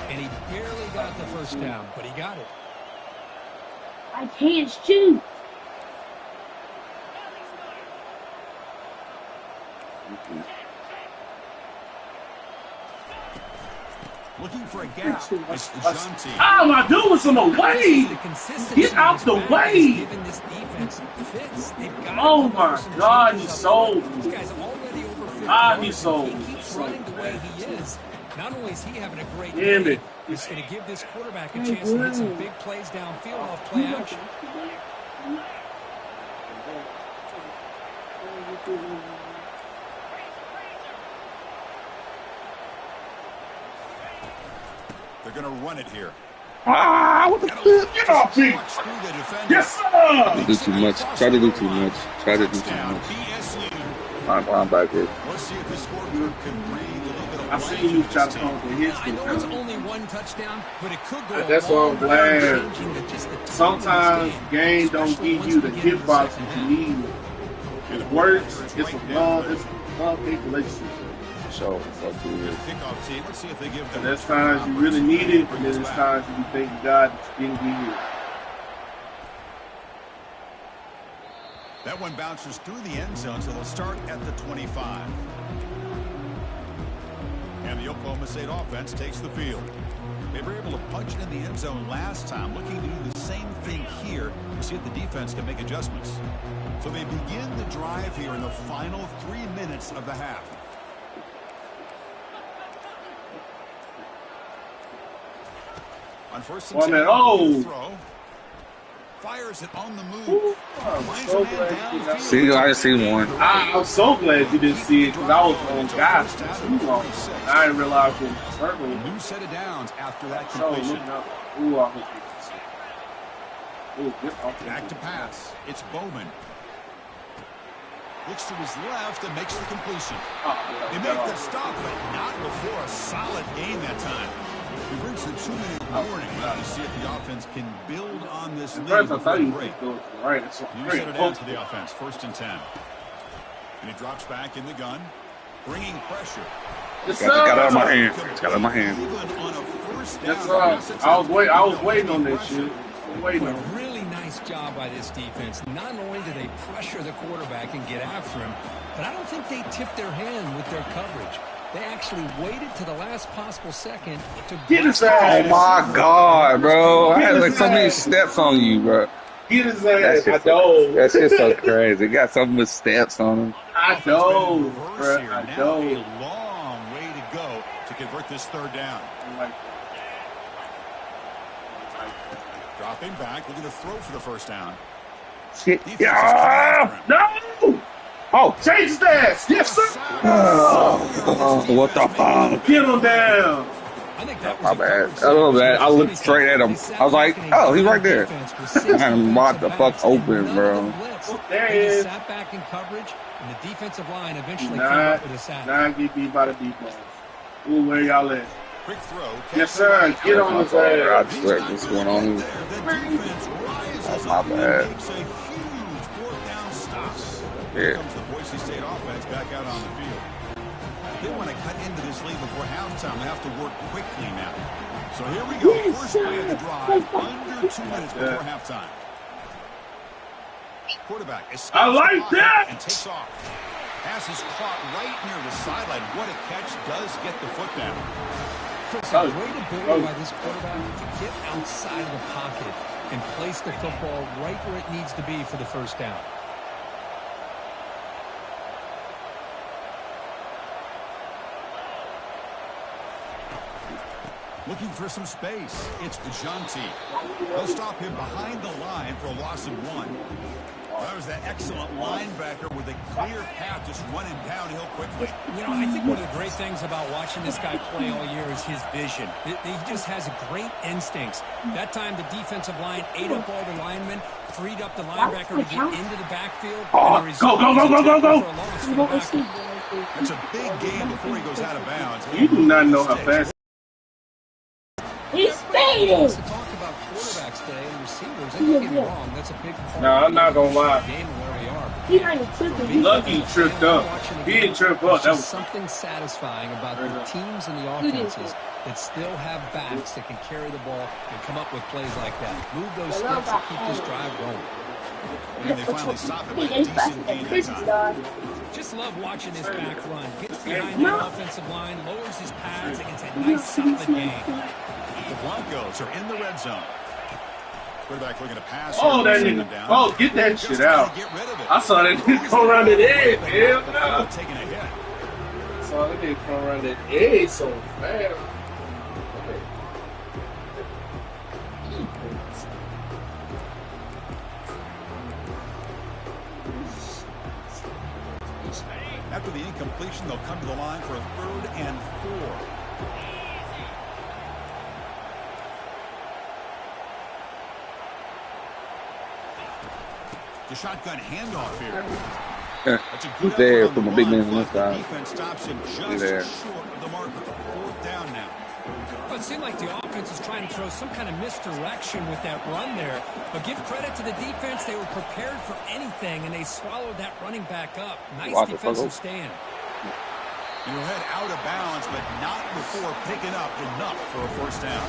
And he barely got the first down, but he got it. I can't shoot. Looking for a gap. It's DeJounte. Ah, my dude was in the way. The consistency Get out of the this back way. is giving this defense fits. They've got Oh, to my cover some God, changes he's up sold. front. This guy's already over 50. Ah, he's sold. If he keeps running the way he is, not only is he having a great Damn day, it. it's going to give this quarterback a chance to hit some big plays downfield off play action. They're going to run it here. Ah, what the fuck? Get off me! Yes, sir! Do too much. Try to do too much. Try to do too much. My linebacker. Let's see if the scoreboard can breathe a little bit of I seen you try to come with his. I know it's only one touchdown, but it could go. That's why I'm glad. Just the Sometimes game don't give you the hitbox that you need. It works. It's a love-hate relationship. So, fuck you. kickoff team. Let's see if they give them. And there's times you really need it, and then there's times you think God didn't give you it. That one bounces through the end zone, so they'll start at the 25. And the Oklahoma State offense takes the field. They were able to punch it in the end zone last time, looking to do the same thing here to see if the defense can make adjustments. So they begin the drive here in the final 3 minutes of the half. On first and 10, throw. Fires it on the move. So glad see, I see one. I'm so glad you didn't see it because I was on guys for too long. I didn't realize it was circling. New set of downs after that So completion. looking up. Ooh, I hope you can see it. Ooh, get off. Back to pass. It's Bowman. Looks to his left and makes the completion. They make the stop, but not before a solid gain that time. We've reached the 2-minute warning now to see if the offense can build on this lead First, I before thought the you break. could go right. It's New great. set of downs for the offense. First and 10. And he drops back in the gun, bringing pressure. Yes, Got it out of my sir. hand. Got it out of my hand. Even on a first Yes, down, sir. I was waiting on that shit. I was waiting on it. Really nice job by this defense. Not only do they pressure the quarterback and get after him, but I don't think they tipped their hand with their coverage. They actually waited to the last possible second to Get his Oh ass. my god, bro! I had like so many steps on you, bro. Get his That ass. I shit's know. that shit's so crazy. Got something with steps on him. I know, reverse bro. here. I Now know. a long way to go to convert this third down. Dropping back, looking to throw for the first down. Shit. Defense is Yeah. coming after him. No! Oh. Change that! Yes, sir! What the fuck? Get him down! I think that My was bad. I know that. I looked straight at him. I was like, oh, he's right there. I'm wide the fuck open, bro. There he They just is. sat back in coverage, and the defensive line eventually came up with a sack. Not get beat by the deep balls. Ooh, where y'all at? Quick throw. Yes, sir. Get on his I ass. just let this going on. That's my bad. Makes a huge fourth down stop. Yeah. Here comes the Boise State offense back out on the field. They want to cut into this lead before halftime. They have to work quickly now. So here we go. First play of the drive. Under 2 minutes before halftime. Quarterback escapes I like the pocket that. and takes off. Pass is caught right near the sideline. What a catch. Does get the foot down. A great ability by this quarterback to get outside of the pocket and place the football right where it needs to be for the first down. Looking for some space. It's Dejounte. They'll stop him behind the line for a loss of 1. That was that excellent linebacker with a clear path just running downhill quickly. You know, I think one of the great things about watching this guy play all year is his vision. He just has great instincts. That time the defensive line ate up all the linemen, freed up the linebacker to get into the backfield. Oh, go. That's a big game before he goes out of bounds. You do not know how fast. He's fading. To talk about quarterbacks today and receivers, and don't get me wrong, that's a big part No, I'm not of gonna the lie. game and where we are. He ain't tripping. Lucky he tripped up. He didn't trip up. That There's was something satisfying about the teams and the offenses that still have backs that can carry the ball and come up with plays like that. Move those sticks and keep this drive going. And they finally stop him with a He's decent gain that time. Just love watching this back run. Gets behind the offensive line, lowers his pads, and it's a nice solid game. The Broncos are in the red zone. Quarterback looking to pass. Oh, that here, nigga. down. Oh, get that Just shit trying out. to get rid of it. I saw that nigga come around that edge. Hell no. Taking a hit. I saw that nigga come around that edge so fast. After the incompletion, they'll come to the line for a 3rd and 4. The shotgun handoff here. That's a He's good there. effort Put on my the big run, man on this but the side. defense stops him He's there. just short of the marker. 4th down now. Well, it seemed like the offense is trying to throw some kind of misdirection with that run there. But give credit to the defense. They were prepared for anything, and they swallowed that running back up. Nice defensive stand. You'll head out of bounds, but not before picking up enough for a 1st down.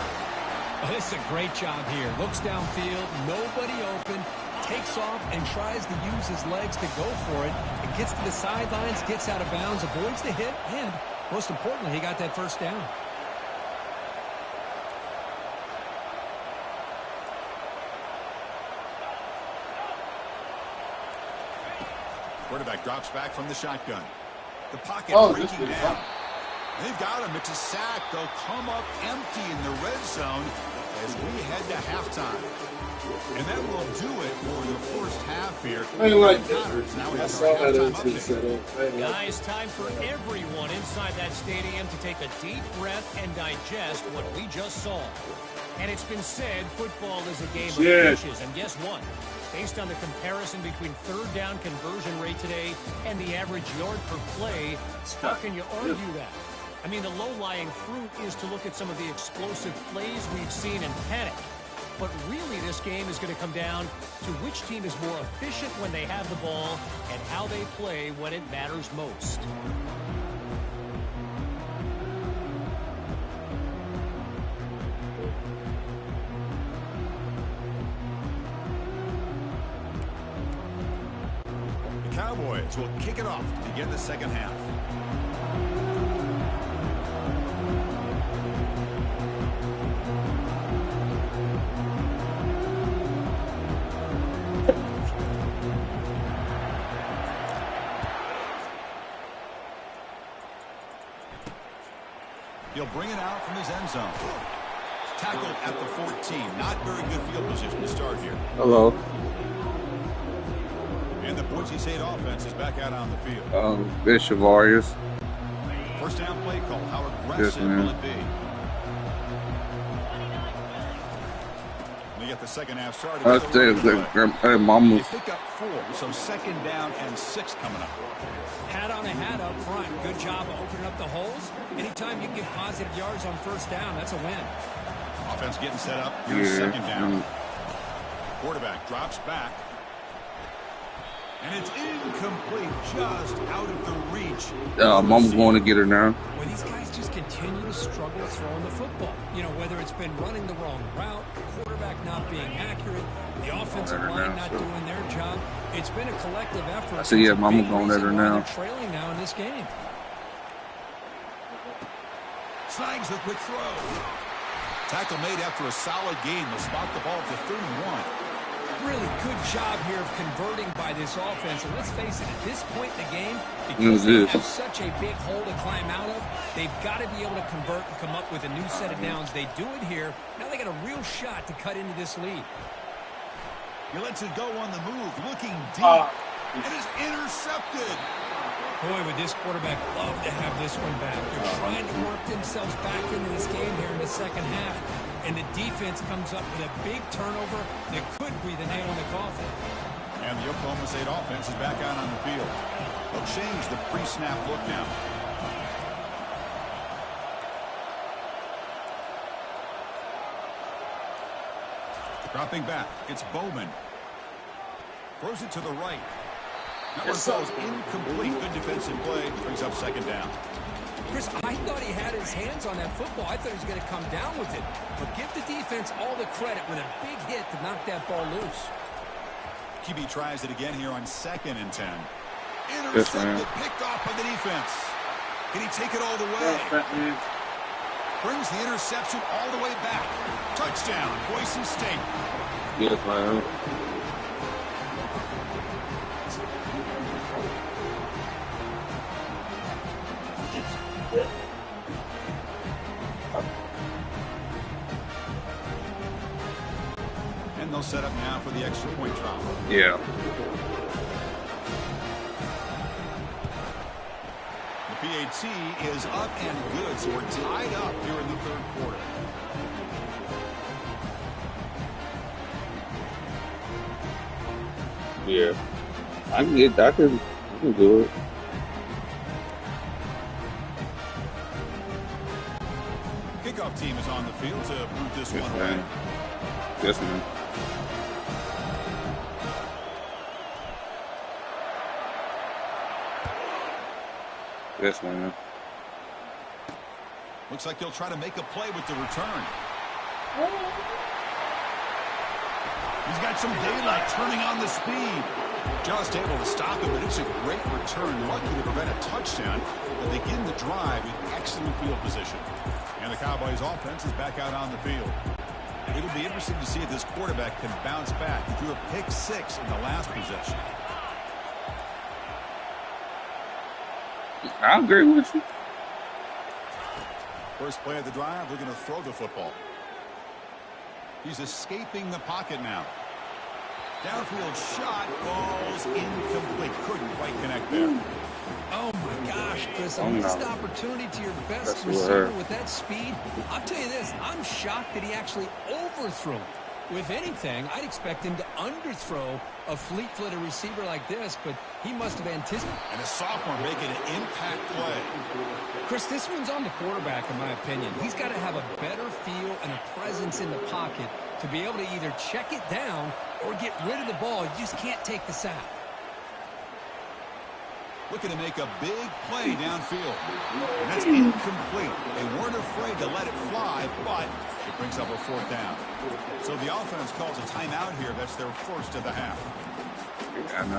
Oh, this is a great job here. Looks downfield, nobody open, takes off and tries to use his legs to go for it. It gets to the sidelines, gets out of bounds, avoids the hit, and most importantly, he got that 1st down. Quarterback drops back from the shotgun. The pocket breaking is down. They've got him. It's a sack. They'll come up empty in the red zone as we head to halftime. And that will do it for the 1st half here. I ain't like Now we I have saw our that halftime until update. set up. Guys, time for everyone inside that stadium to take a deep breath and digest what we just saw. And it's been said football is a game of inches. And guess what? Based on the comparison between 3rd down conversion rate today and the average yard per play, how can you argue that? I mean, the low-lying fruit is to look at some of the explosive plays we've seen and panic. But really, this game is going to come down to which team is more efficient when they have the ball and how they play when it matters most. The Cowboys will kick it off to begin the 2nd half. He'll bring it out from his end zone. Tackled at the 14. Not very good field position to start here. Hello. And the Boise State offense is back out on the field. Bishop Warriors. 1st down play call. How aggressive will it be? We get the 2nd half started. Mama. They pick up 4, so 2nd down and 6 coming up. Hat on a hat up front. Good job of opening up the holes. Anytime you get positive yards on 1st down, that's a win. Offense getting set up. Here's 2nd down. Quarterback drops back. And it's incomplete, just out of the reach. Mama's going to get her now. Well, these guys just continue to struggle throwing the football. You know, whether it's been running the wrong route, the quarterback not being accurate, the offensive line not doing their job. It's been a collective effort. I see, yeah, Mama going at her now. They're trailing now in this game. Snags the quick throw. Tackle made after a solid gain. They'll spot the ball to 31. Really good job here of converting by this offense. And let's face it, at this point in the game, because they have such a big hole to climb out of, they've got to be able to convert and come up with a new set of downs. They do it here. Now they got a real shot to cut into this lead. He lets it go on the move, looking deep. It is intercepted. Boy, would this quarterback love to have this one back. They're trying to work themselves back into this game here in the 2nd half. And the defense comes up with a big turnover that could be the nail in the coffin. And the Oklahoma State offense is back out on the field. They'll change the pre-snap look now. Dropping back, it's Bowman. Throws it to the right. That one falls incomplete. Good defensive play. Brings up 2nd down. Chris, I thought he had his hands on that football. I thought he was going to come down with it. But give the defense all the credit with a big hit to knock that ball loose. QB tries it again here on 2nd and 10. Intercepted, picked off by the defense. Can he take it all the way? Brings the interception all the way back. Touchdown, Boise State. Yes, man. And they'll set up now for the extra point drop. Yeah. The PAT is up and good, so we're tied up here in the 3rd quarter. Yeah. I can get that. I can do it. Kickoff team is on the field to boot this one away. Yes, man. Yes, man. Looks like he'll try to make a play with the return. He's got some daylight turning on the speed. Just able to stop him, but it's a great return. Lucky to prevent a touchdown. But begin the drive with excellent field position. And the Cowboys offense is back out on the field. It'll be interesting to see if this quarterback can bounce back. He threw a pick 6 in the last possession. I agree with you. First play of the drive, they're going to throw the football. He's escaping the pocket now. Downfield shot, falls incomplete. Couldn't quite connect there. Oh my gosh, Chris, a missed opportunity to your best receiver with that speed. I'll tell you this, I'm shocked that he actually overthrew him. With anything, I'd expect him to underthrow a fleet-footed receiver like this, but he must have anticipated. And a sophomore making an impact play. Chris, this one's on the quarterback, in my opinion. He's got to have a better feel and a presence in the pocket to be able to either check it down or get rid of the ball. You just can't take the sack. Looking to make a big play downfield. And that's incomplete. They weren't afraid to let it fly, but it brings up a 4th down. So the offense calls a timeout here. That's their first of the half. And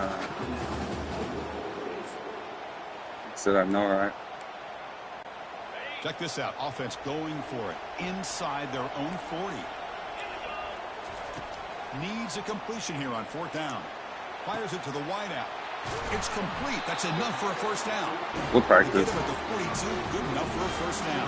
said I know, right? Check this out. Offense going for it inside their own 40. Needs a completion here on 4th down. Fires it to the wideout. It's complete. That's enough for a first down. We'll practice. Get him at the 42. Good enough for a first down.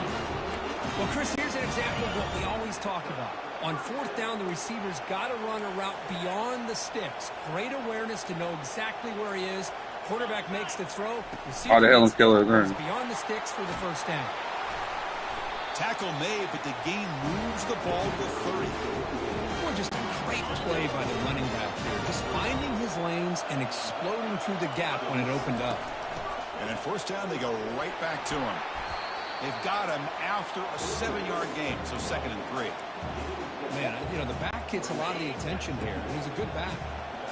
Well, Chris, here's an example of what we always talk about. On 4th down, the receiver's got to run a route beyond the sticks. Great awareness to know exactly where he is. Quarterback makes the throw. Oh, the Helen Keller is beyond the sticks for the first down. Tackle made, but the game moves the ball to 30. Well, just a great play by the running back here. Just finding his lanes and exploding through the gap when it opened up. And at first down, they go right back to him. They've got him after a 7-yard gain, so 2nd and 3. Man, you know, the back gets a lot of the attention here. He's a good back.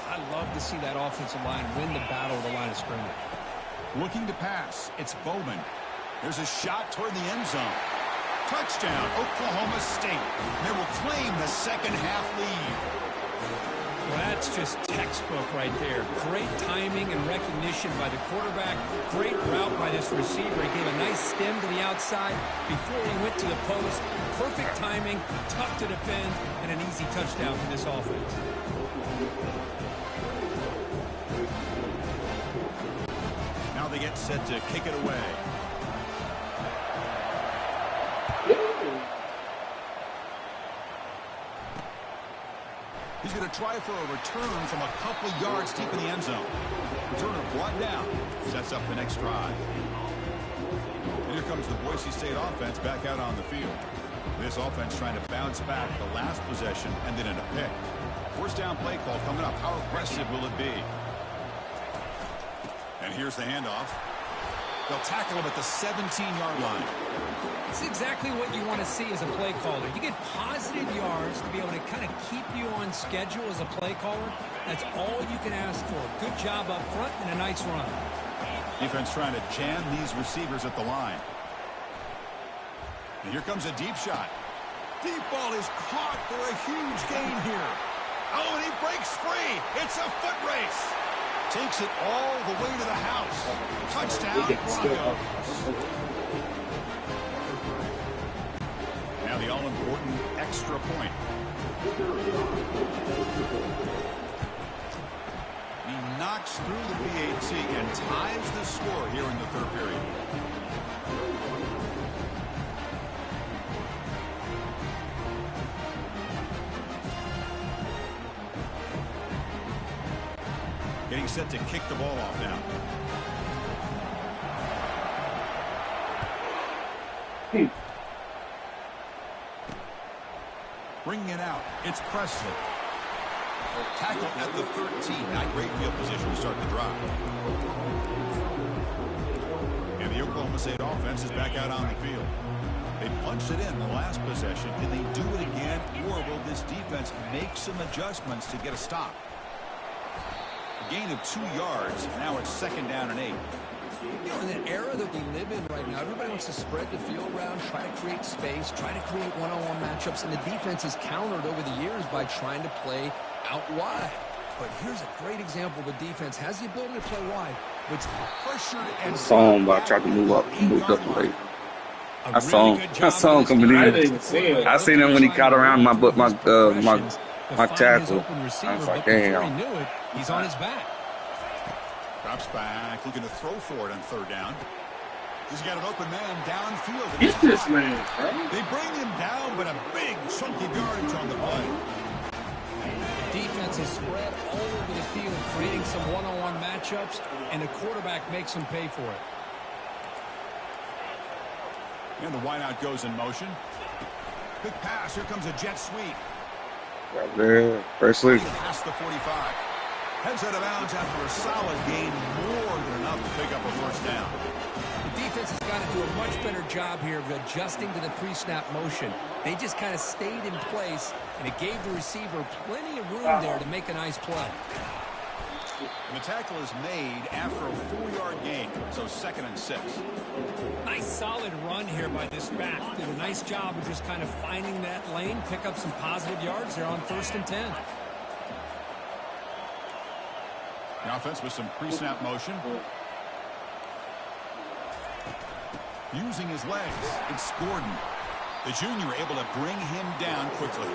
I love to see that offensive line win the battle of the line of scrimmage. Looking to pass, it's Bowman. There's a shot toward the end zone. Touchdown, Oklahoma State. They will claim the second half lead. Well, that's just textbook right there. Great timing and recognition by the quarterback. Great route by this receiver. He gave a nice stem to the outside before he went to the post. Perfect timing, tough to defend, and an easy touchdown for this offense. Now they get set to kick it away. He's going to try for a return from a couple yards deep in the end zone. Returner brought down. Sets up the next drive. And here comes the Boise State offense back out on the field. This offense trying to bounce back the last possession and then in a pick. First down play call coming up. How aggressive will it be? And here's the handoff. They'll tackle him at the 17-yard line. It's exactly what you want to see as a play caller. You get positive yards to be able to kind of keep you on schedule as a play caller. That's all you can ask for. Good job up front and a nice run. Defense trying to jam these receivers at the line. And here comes a deep shot. Deep ball is caught for a huge gain here. Oh, and he breaks free. It's a foot race. Takes it all the way to the house. Touchdown, Broncos. Now the all-important extra point. He knocks through the PAT and ties the score here in the 3rd period. Getting set to kick the ball off now. Bringing it out. It's Presley. Tackle at the 13. Not great field position to start the drive. And the Oklahoma State offense is back out on the field. They punched it in the last possession. Can they do it again, or will this defense make some adjustments to get a stop? A gain of 2 yards. Now it's 2nd down and 8. You know, in the era that we live in right now, everybody wants to spread the field around, try to create space, try to create one-on-one matchups, and the defense is countered over the years by trying to play out wide. But here's a great example of a defense has the ability to play wide, but it's pressured and saw him, but I tried to moved up late. I saw him coming in. I seen him when he caught around my tackle. I was like, damn. He's on his back. Drops back, looking to throw for it on 3rd down. He's got an open man downfield. Get this man, bro. They bring him down, but a big chunky yardage on the play. Defense is spread all over the field, creating some one-on-one matchups, and the quarterback makes them pay for it. And the wideout goes in motion. Quick pass. Here comes a jet sweep. Right there. First lead. Past the 45. Heads out of bounds after a solid gain, more than enough to pick up a 1st down. The defense has got to do a much better job here of adjusting to the pre-snap motion. They just kind of stayed in place, and it gave the receiver plenty of room there to make a nice play. And the tackle is made after a 4-yard gain, so 2nd and 6. Nice solid run here by this back. Did a nice job of just kind of finding that lane, pick up some positive yards there on 1st and 10. The offense with some pre-snap motion. Using his legs, it's Gordon. The junior able to bring him down quickly.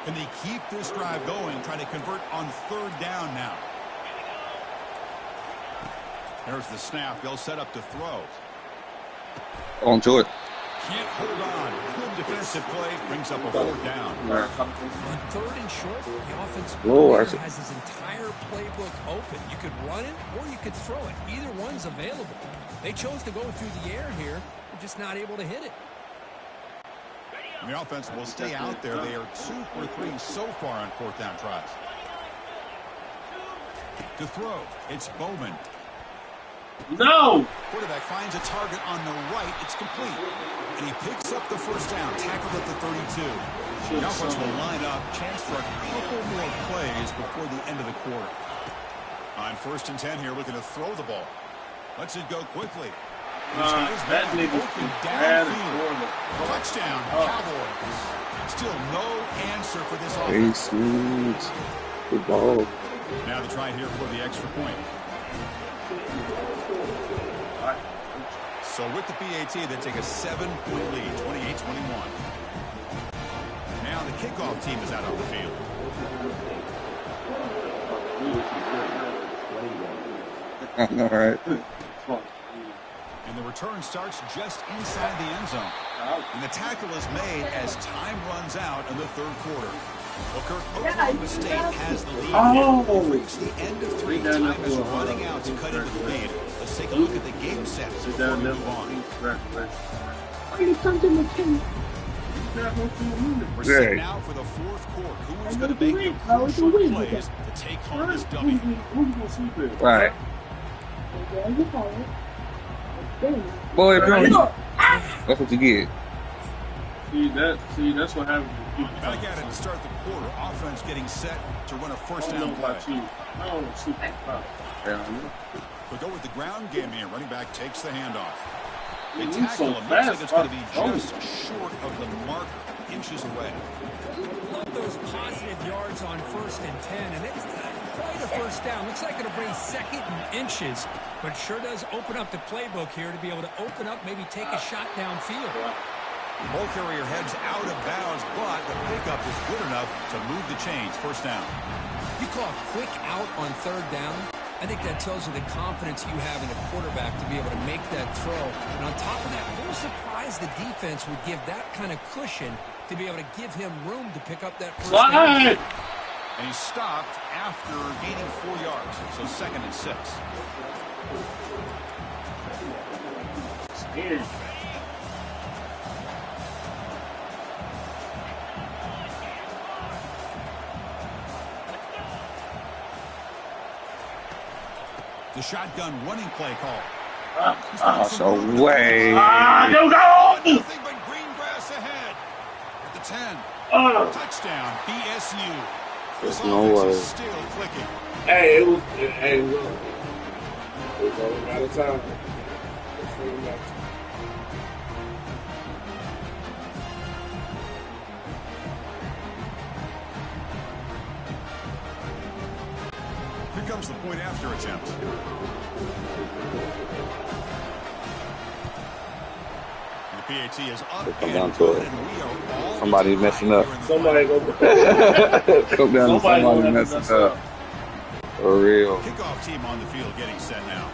Can they keep this drive going, trying to convert on 3rd down now? There's the snap. They'll set up to throw. On to it. Can't hold on. Good defensive play. Brings up a 4th down. On 3rd and short, the offense has his entire playbook open. You could run it or you could throw it. Either one's available. They chose to go through the air here. They're just not able to hit it. And the offense will stay out there. They are 2 for 3 so far on 4th down tries. To throw, it's Bowman. No! Quarterback finds a target on the right. It's complete. And he picks up the 1st down. Tackled at the 32. The offense will line up. Chance for a couple more plays before the end of the quarter. On 1st and 10 here, looking to throw the ball. Lets it go quickly. That nigga's downfield. Touchdown, Cowboys. Still no answer for this offense. Good ball. Now they try here for the extra point. So with the PAT, they take a 7-point lead, 28-21. Now the kickoff team is out on the field. All right. And the return starts just inside the end zone. And the tackle is made as time runs out in the 3rd quarter. Well, Kirk, Oklahoma State has the lead. We've reached the end of 3. Time is running out to cut into the lead. Let's take a look at the game set before we move on. We're set now for the 4th quarter. Who is going to make the crucial plays to take home this W? Right. Boy, bro. That's what you get. See, that's what happens. Back at it to start the quarter. Offense getting set to run a 1st down play. We'll go with the ground game here. Running back takes the handoff. They tackle him. Looks like it's going to be just short of the marker, inches away. Love those positive yards on 1st and 10, and it's quite a 1st down. Looks like it'll bring 2nd and inches, but sure does open up the playbook here to be able to open up, maybe take a shot downfield. Ball carrier heads out of bounds, but the pickup is good enough to move the chains. 1st down. You call a quick out on 3rd down. I think that tells you the confidence you have in a quarterback to be able to make that throw. And on top of that, a little surprised the defense would give that kind of cushion to be able to give him room to pick up that 1st down. And he stopped after gaining 4 yards, so 2nd and 6. The shotgun running play call. So way. Go! Nothing but green grass ahead. At the 10. Touchdown, BSU. This No offense way. is still clicking. Hey, it was all out of time. Here comes the point after attempt. The PAT is up. Come down to it. Somebody messing up. Somebody go. Come down to somebody messing up. For real. Kickoff team on the field getting set now.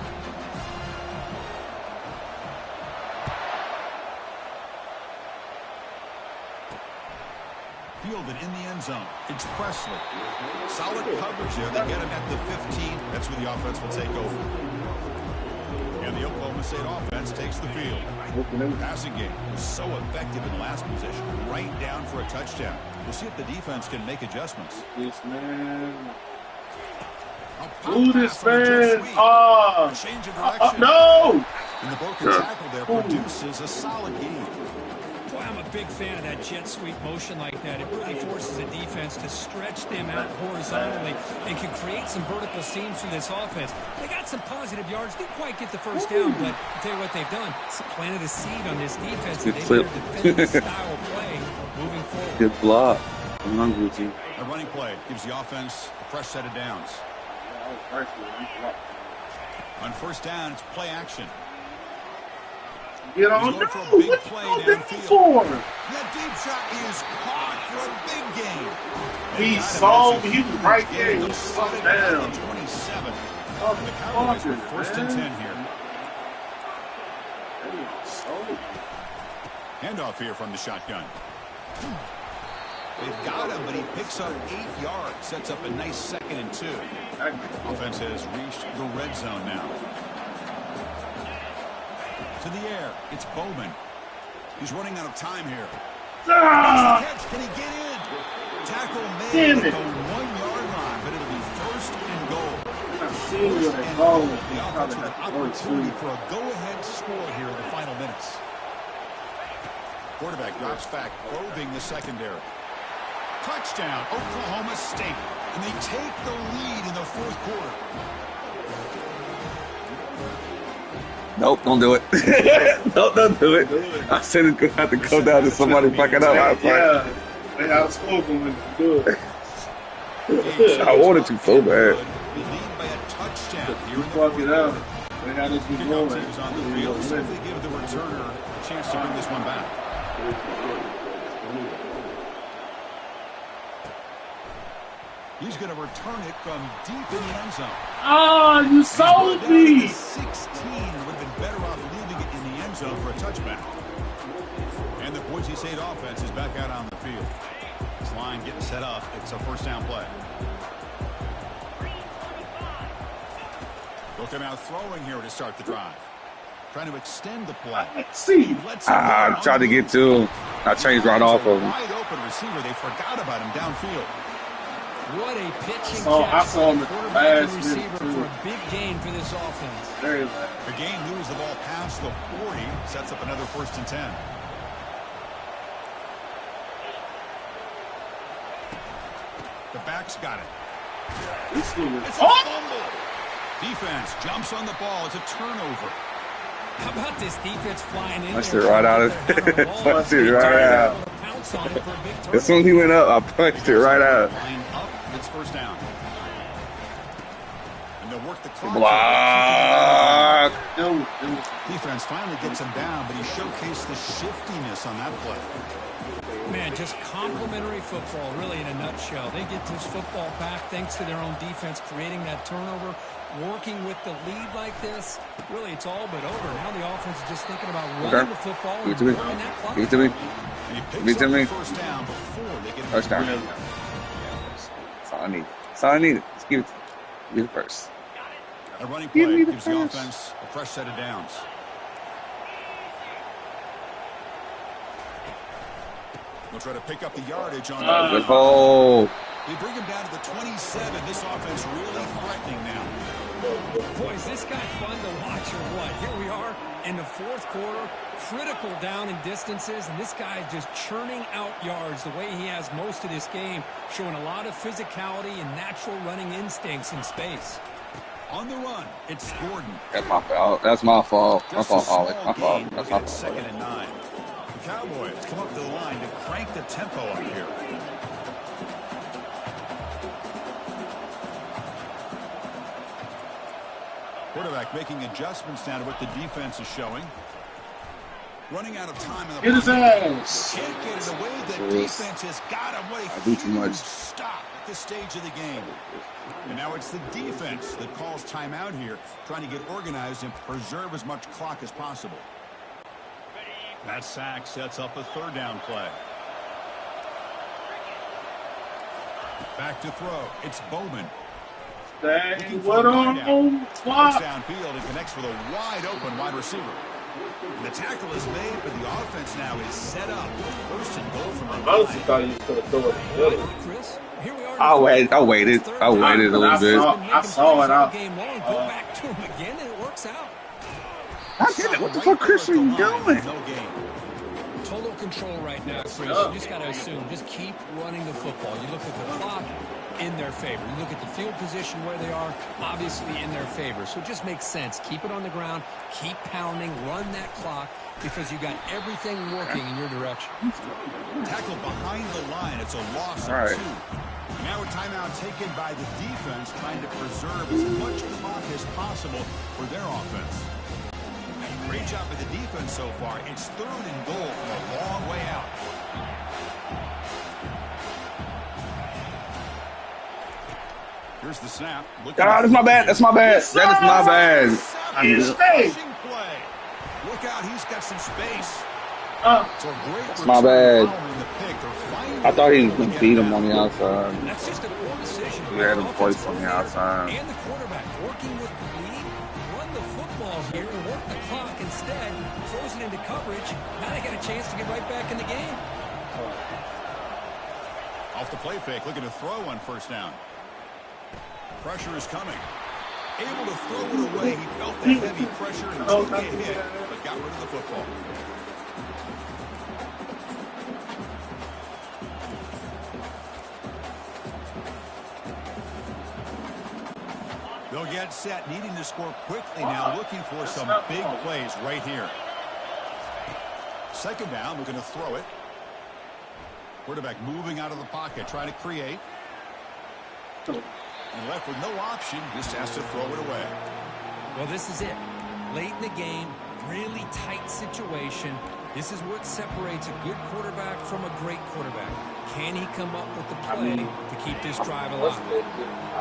Fielded in the end zone. It's Presley. Solid coverage there. They get him at the 15. That's where the offense will take over. And the Oklahoma State offense takes the field. The passing game was so effective in the last possession. Right down for a touchdown. We'll see if the defense can make adjustments. This man. Ooh, this man. Change of direction. No! And the broken tackle there produces a solid game. Boy, I'm a big fan of that jet sweep motion like that. It really forces a defense to stretch them out horizontally and can create some vertical seams for this offense. They got some positive yards. Didn't quite get the first down, but I'll tell you what they've done. It's planted a seed on this defense. Good They've flip. defended style play moving forward. Good block. I'm hungry, G. A running play gives the offense a fresh set of downs. On first down, it's play action. Get on. He's going for a big play downfield. That deep shot is caught for a big gain. He saw me. He was right there. He saw down. 27. The Cowboys with first and 10 here. Handoff here from the shotgun. They've got him, but he picks up 8 yards. Sets up a nice 2nd and 2. Offense has reached the red zone now. To the air, it's Bowman. He's running out of time here. Catch. Can he get in? Tackle made at the 1-yard line, but it'll be first and goal. First and goal. The offense with an opportunity for a go-ahead score here in the final minutes. Quarterback drops back, probing the secondary. Touchdown, Oklahoma State. And they take the lead in the fourth quarter. Nope, don't do it. Nope, don't do it. I said it's going to have to go down to somebody fucking up. Yeah, they outspoke him and do it. I wanted to so bad. We lead by a touchdown here in the Fuck it up. They got us kickoff going. teams on the field. Simply give the returner a chance to bring this one back. He's going to return it from deep in the end zone. You sold me. 16 would have been better off leaving it in the end zone for a touchback. And the Boise State offense is back out on the field. This line getting set up. It's a first down play. They'll come out throwing here to start the drive. Trying to extend the play. See. I tried to get to him. I changed right off of him. Wide open receiver. They forgot about him downfield. What a pitching I catch saw him by at the quarterback and last receiver minute, for a big gain for this offense. Very bad. The game moves the ball past the 40. Sets up another first and 10. The back's got it. This one is It's a fumble. Defense jumps on the ball. It's a turnover. How about this defense flying in? Punched there? it right out of punched it right out. As soon as he went up, I punched it right out. Line up. It's first down. And they'll work the clock. Block. Defense finally gets him down, but he showcased the shiftiness on that play. Man, just complimentary football, really, in a nutshell. They get this football back thanks to their own defense, creating that turnover, working with the lead like this. Really, it's all but over. Now the offense is just thinking about running the football and Give it running that clock. to me. Give it to me. First down before they get First down. That's all I need. That's all I need. Let's give it to me. Give it first. A running play gives the offense a fresh set of downs. They'll try to pick up the yardage on Good hole. They bring him down to the 27. This offense really threatening now. Boy, is this guy fun to watch or what? Here we are in the fourth quarter, critical down in distances, and this guy is just churning out yards the way he has most of this game, showing a lot of physicality and natural running instincts in space. On the run, it's Gordon. That's my fault. That's my fault. My fault, Ollie. My fault. That's my fault. Second and 9. The Cowboys come up the line to crank the tempo up here. Quarterback making adjustments now to what the defense is showing. Running out of time in the Get his ass. Can't get it away. The defense has got him. What a I do too much. stop at this stage of the game. And now it's the defense that calls timeout here, trying to get organized and preserve as much clock as possible. That sack sets up a third down play. Back to throw. It's Bowman. Dang, what on clock? Downfield and connects with a wide open wide receiver. And the tackle is made, but the offense now is set up. First and goal from the line. thought you could have thrown it. Chris, here we are. I waited a little bit. I saw it out. Go back to him again, and it works out. What the fuck, Chris, are you doing? No game. Total control right now, Chris. You just got to assume. Just keep running the football. You look at the clock, in their favor. You look at the field position where they are, obviously in their favor. So it just makes sense. Keep it on the ground. Keep pounding. Run that clock because you got everything working in your direction. Tackle behind the line. It's a loss All right. of 2. Now a timeout taken by the defense, trying to preserve as much clock as possible for their offense. Great job by the defense so far. It's third and goal from a long way out. Here's the snap. God, that's my bad. That's my bad. That is my bad. Look out, he's got some space. That's my bad. I thought he was going to beat him on the outside. That's just a poor decision. He had him placed on the outside. And the quarterback working with the lead. Run the football here and work the clock instead. Throws it into coverage. Now they got a chance to get right back in the game. Off the play fake, looking to throw on first down. Pressure is coming. Able to throw it away. He felt the heavy pressure and took a hit, but got rid of the football. They'll get set, needing to score quickly now, looking for some big plays right here. Second down, looking to throw it. Quarterback moving out of the pocket, trying to create. And left with no option, just has to throw it away. Well, this is it. Late in the game, really tight situation. This is what separates a good quarterback from a great quarterback. Can he come up with the play to keep this drive alive?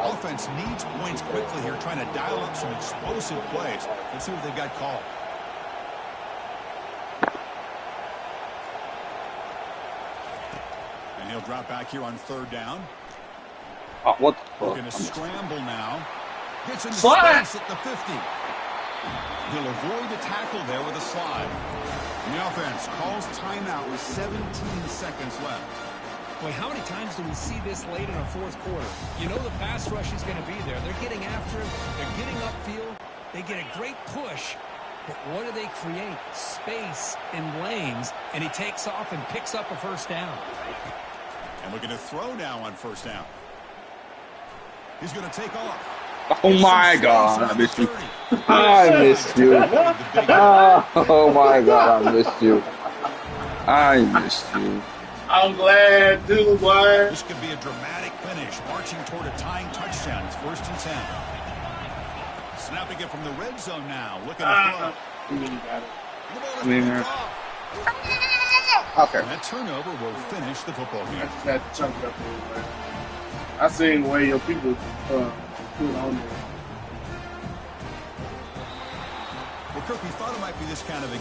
Offense needs points quickly here, trying to dial up some explosive plays. Let's see what they've got called. And he'll drop back here on third down. Oh, what the fuck? Looking to scramble now. Gets in the space at the 50. He'll avoid the tackle there with a slide. And the offense calls timeout with 17 seconds left. Boy, how many times do we see this late in a fourth quarter? You know the pass rush is going to be there. They're getting after him. They're getting upfield. They get a great push. But what do they create? Space and lanes. And he takes off and picks up a first down. And looking to throw now on first down. He's going to take off. Oh my God, I missed you. I missed you. Oh my God, I missed you. I missed you. I'm glad too, boy. This could be a dramatic finish, marching toward a tying touchdown. It's first and 10. Snapping it from the red zone now. Looking to throw. Okay. And that turnover will finish the football game. That chunk up there, man. I seen the way your people put it on there. Well, Kirk, we thought it might be this kind of a game.